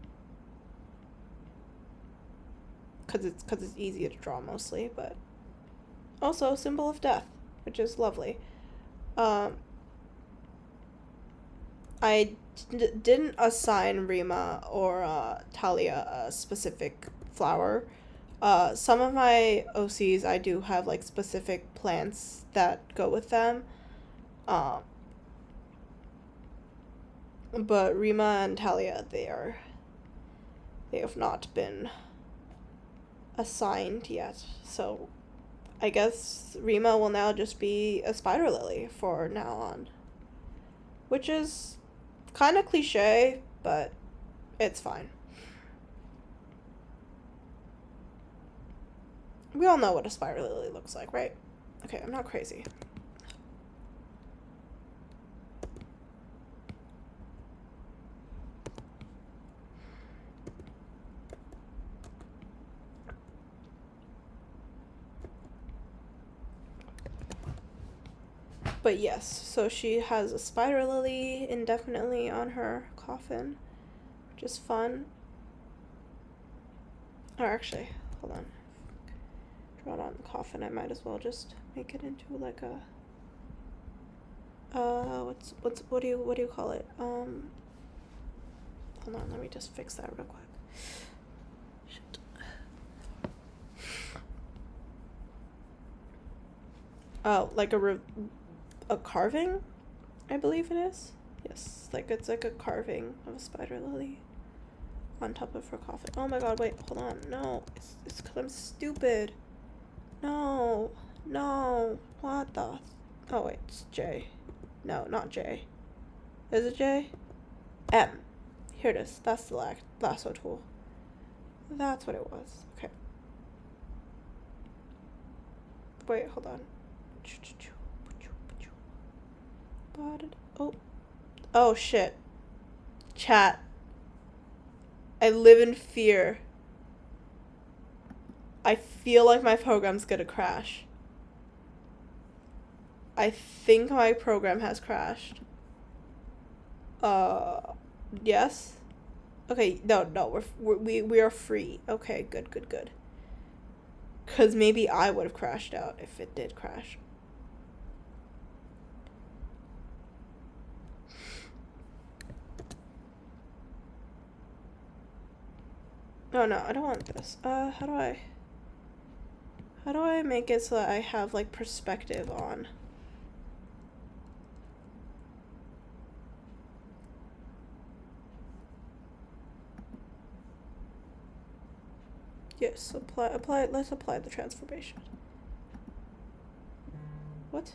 A: Cause it's easy to draw mostly, but also symbol of death, which is lovely. I didn't assign Rima or Talia a specific flower. Some of my OCs I do have like specific plants that go with them. But Rima and Talia, they have not been assigned yet. So I guess Rima will now just be a spider lily for now on. Which is kind of cliche, but it's fine. We all know what a spider lily looks like, right? Okay, I'm not crazy. But yes, so she has a spider lily indefinitely on her coffin, which is fun. Or actually, hold on. Draw it on the coffin. I might as well just make it into like a what do you call it? Hold on, let me just fix that real quick. Shit. Oh, like a carving, I believe it is. Yes, like it's like a carving of a spider lily on top of her coffin. Oh my god, wait, hold on. No, it's because I'm stupid. No, what the? Oh wait, it's J. No, not J. Is it J? M. Here it is. That's the lasso tool. That's what it was. Okay. Wait, hold on. Oh. Oh, shit. Chat. I live in fear. I feel like my program's gonna crash. I think my program has crashed. Yes? Okay, no, we are free. Okay, good. Because maybe I would have crashed out if it did crash. Oh no, I don't want this. How do I make it so that I have, like, perspective on? Yes, let's apply the transformation. What?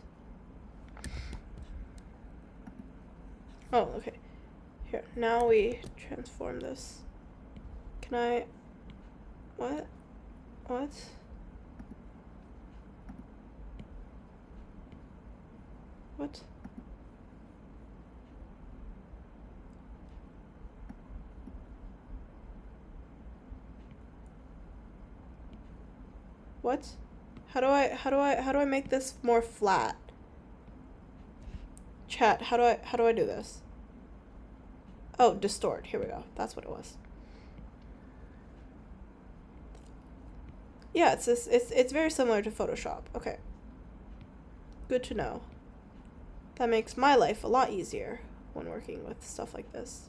A: Oh, okay. Here, now we transform this. Can I... What? What? What? What? How do I make this more flat? Chat, how do I do this? Oh, distort. Here we go. That's what it was. Yeah, it's very similar to Photoshop. Okay. Good to know. That makes my life a lot easier when working with stuff like this.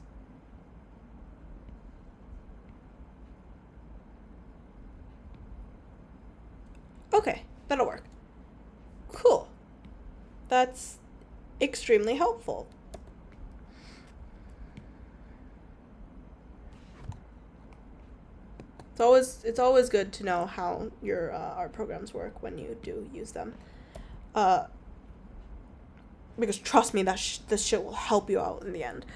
A: Okay, that'll work. Cool. That's extremely helpful. It's always good to know how your art programs work when you do use them. Because trust me, this shit will help you out in the end.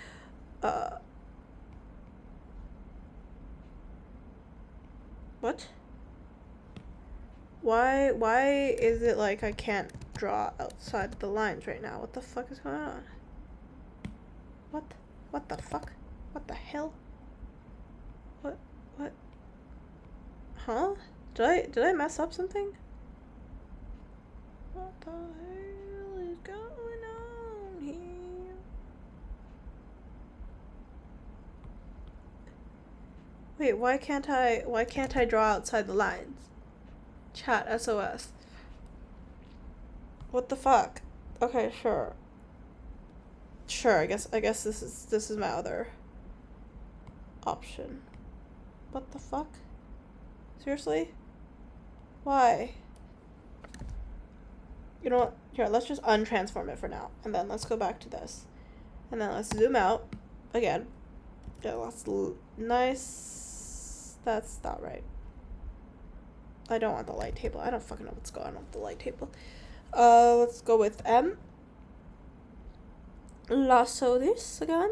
A: What? Why is it like I can't draw outside the lines right now? What the fuck is going on? What the fuck? What the hell? What? Huh? Did I mess up something? What the hell is going on here? Wait, why can't I draw outside the lines? Chat SOS. What the fuck? Okay, sure. I guess this is my other option. What the fuck? Seriously? Why? You know what? Here, let's just untransform it for now. And then let's go back to this. And then let's zoom out again. Yeah, that's nice. That's not right. I don't want the light table. I don't fucking know what's going on with the light table. Let's go with M. Lasso this again.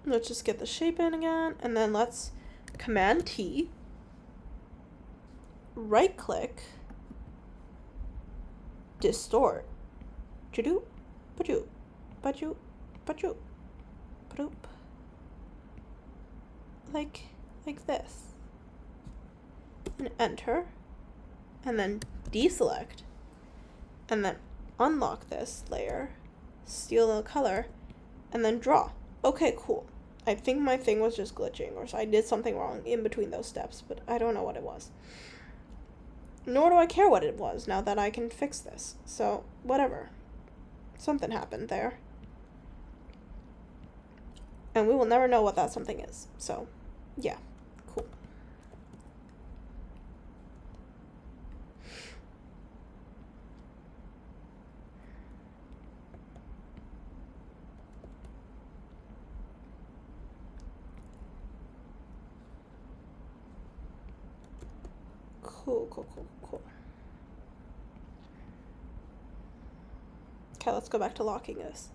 A: Let's just get the shape in again, and then let's Command T, right click, distort, chadoo, pachoo, pachoo, pachoo, padoop, like this, and enter, and then deselect, and then unlock this layer, steal the color, and then draw. Okay, cool. I think my thing was just glitching, or so I did something wrong in between those steps, but I don't know what it was. Nor do I care what it was now that I can fix this. So, whatever. Something happened there. And we will never know what that something is. So, yeah. Cool. Cool. Okay, let's go back to locking this.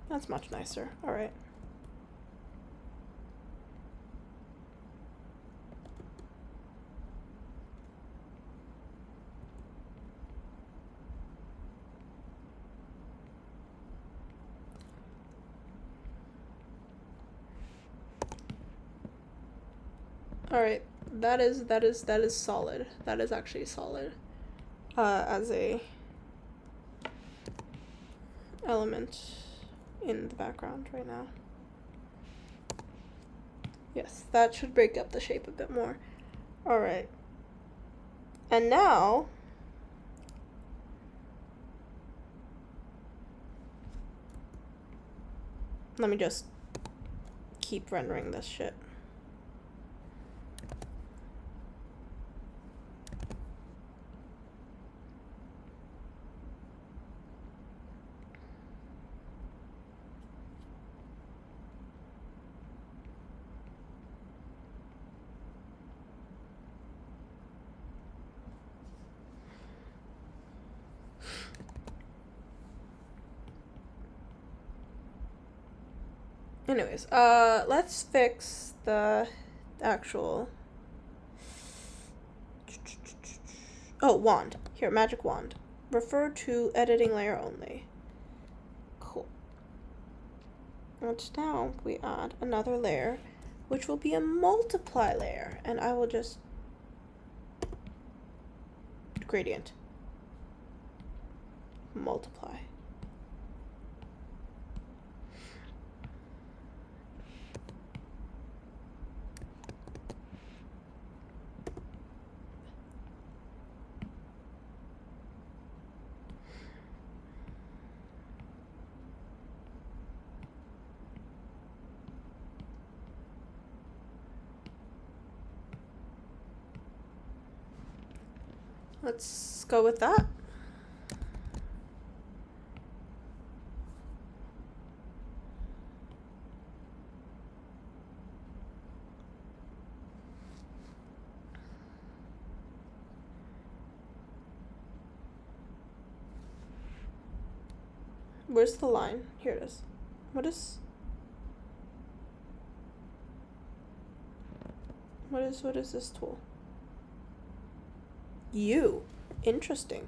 A: That's much nicer. All right. All right. That is solid. That is actually solid. As a element in the background right now. Yes, that should break up the shape a bit more. All right. And now let me just keep rendering this shit. Anyways, let's fix the actual... Oh, wand. Here, magic wand. Refer to editing layer only. Cool. And now we add another layer, which will be a multiply layer. And I will just... gradient. Multiply. Let's go with that. Where's the line? Here it is. What is this tool? You. Interesting.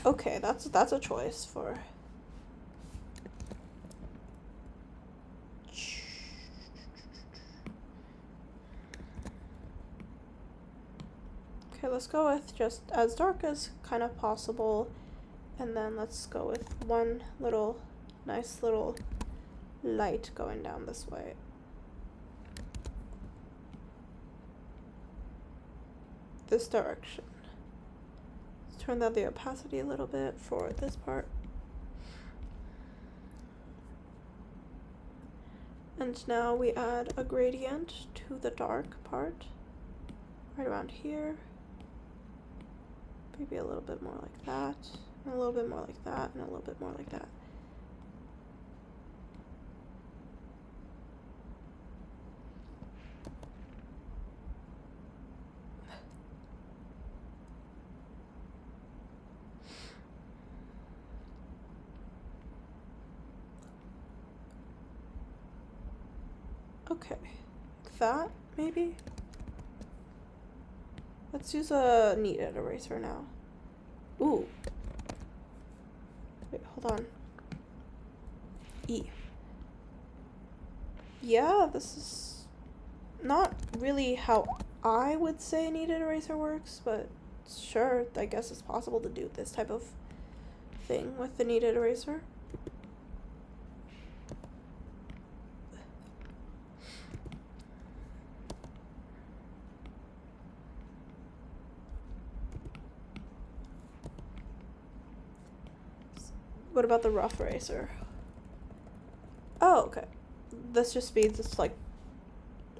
A: Okay, that's a choice for... Okay, let's go with just as dark as kind of possible. And then let's go with one little, nice little light going down this way. This direction. Let's turn down the opacity a little bit for this part. And now we add a gradient to the dark part, right around here. Maybe a little bit more like that, and a little bit more like that, and a little bit more like that. Okay, like that, maybe? Let's use a kneaded eraser now. Ooh. Wait, hold on. E. Yeah, this is not really how I would say a kneaded eraser works, but sure, I guess it's possible to do this type of thing with the kneaded eraser. What about the rough eraser? Oh, okay. This just means it's like,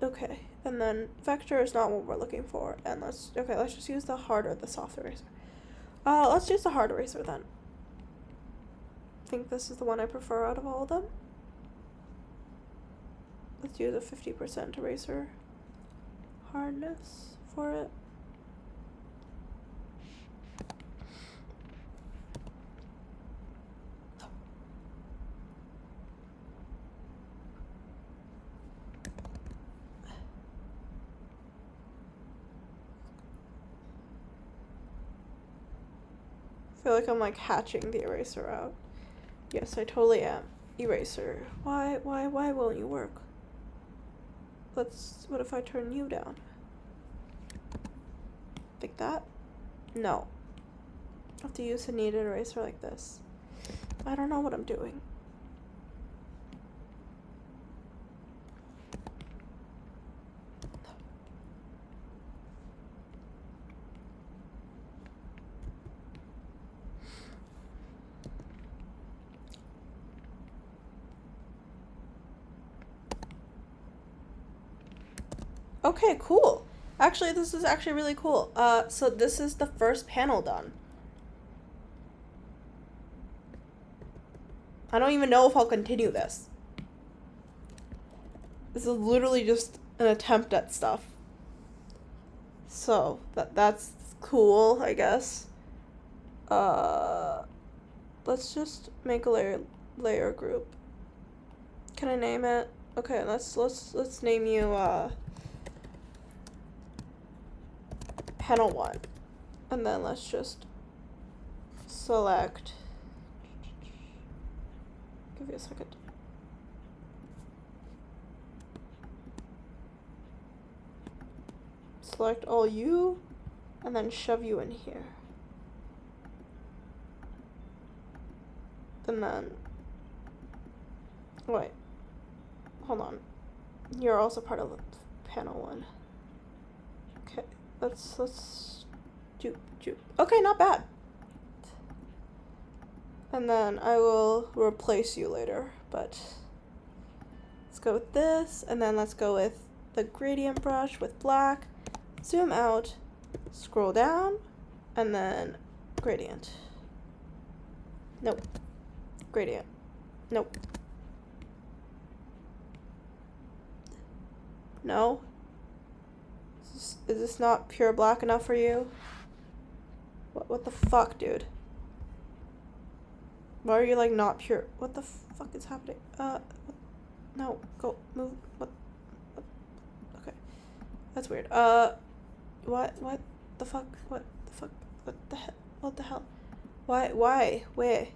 A: okay. And then vector is not what we're looking for. And let's just use the hard or the soft eraser. Let's use the hard eraser then. think this is the one I prefer out of all of them. Let's use a 50% eraser hardness for it. I feel like I'm like hatching the eraser out. Yes, I totally am. Eraser. Why won't you work? What if I turn you down? Like that? No. I have to use a kneaded eraser like this. I don't know what I'm doing. Okay, cool. Actually, this is actually really cool. So this is the first panel done. I don't even know if I'll continue this. This is literally just an attempt at stuff. So, that's cool, I guess. Let's just make a layer group. Can I name it? Okay, let's name you, panel 1, and then let's just select, give you a second, select all you, and then shove you in here, and then, wait, hold on, you're also part of panel 1. Okay. Let's do. Okay, not bad. And then I will replace you later, but let's go with this, and then let's go with the gradient brush with black, zoom out, scroll down, and then gradient. Nope. Gradient. Nope. No. Is this not pure black enough for you? What the fuck, dude? Why are you like not pure? What the fuck is happening? No, go, move, what, okay. That's weird. What the fuck, what the hell? Why, where?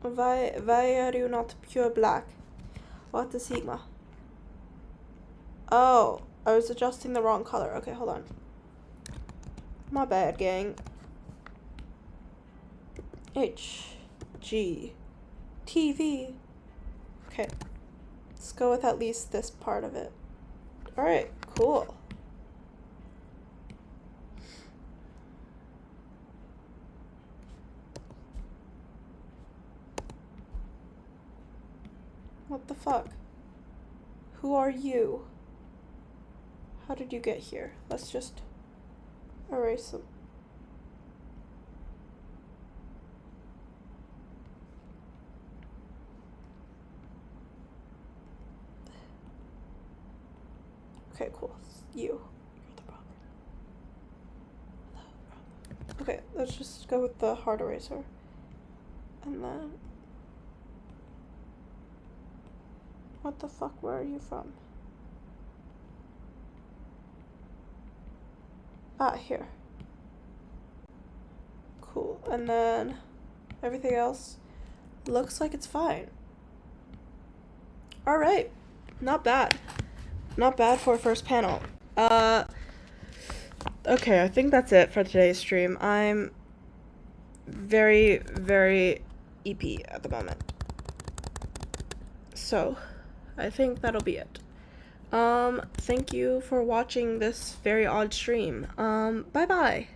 A: Why are you not pure black? What the Sigma? Oh, I was adjusting the wrong color. Okay, hold on. My bad, gang. HG TV. Okay, let's go with at least this part of it. Alright, cool. What the fuck? Who are you? How did you get here? Let's just erase them. Okay, cool. You're the problem. Okay, let's just go with the hard eraser. And then... what the fuck? Where are you from? Ah, here. Cool. And then everything else looks like it's fine. Alright. Not bad. Not bad for a first panel. Okay, I think that's it for today's stream. I'm very, very EP at the moment. So, I think that'll be it. Thank you for watching this very odd stream. Bye-bye.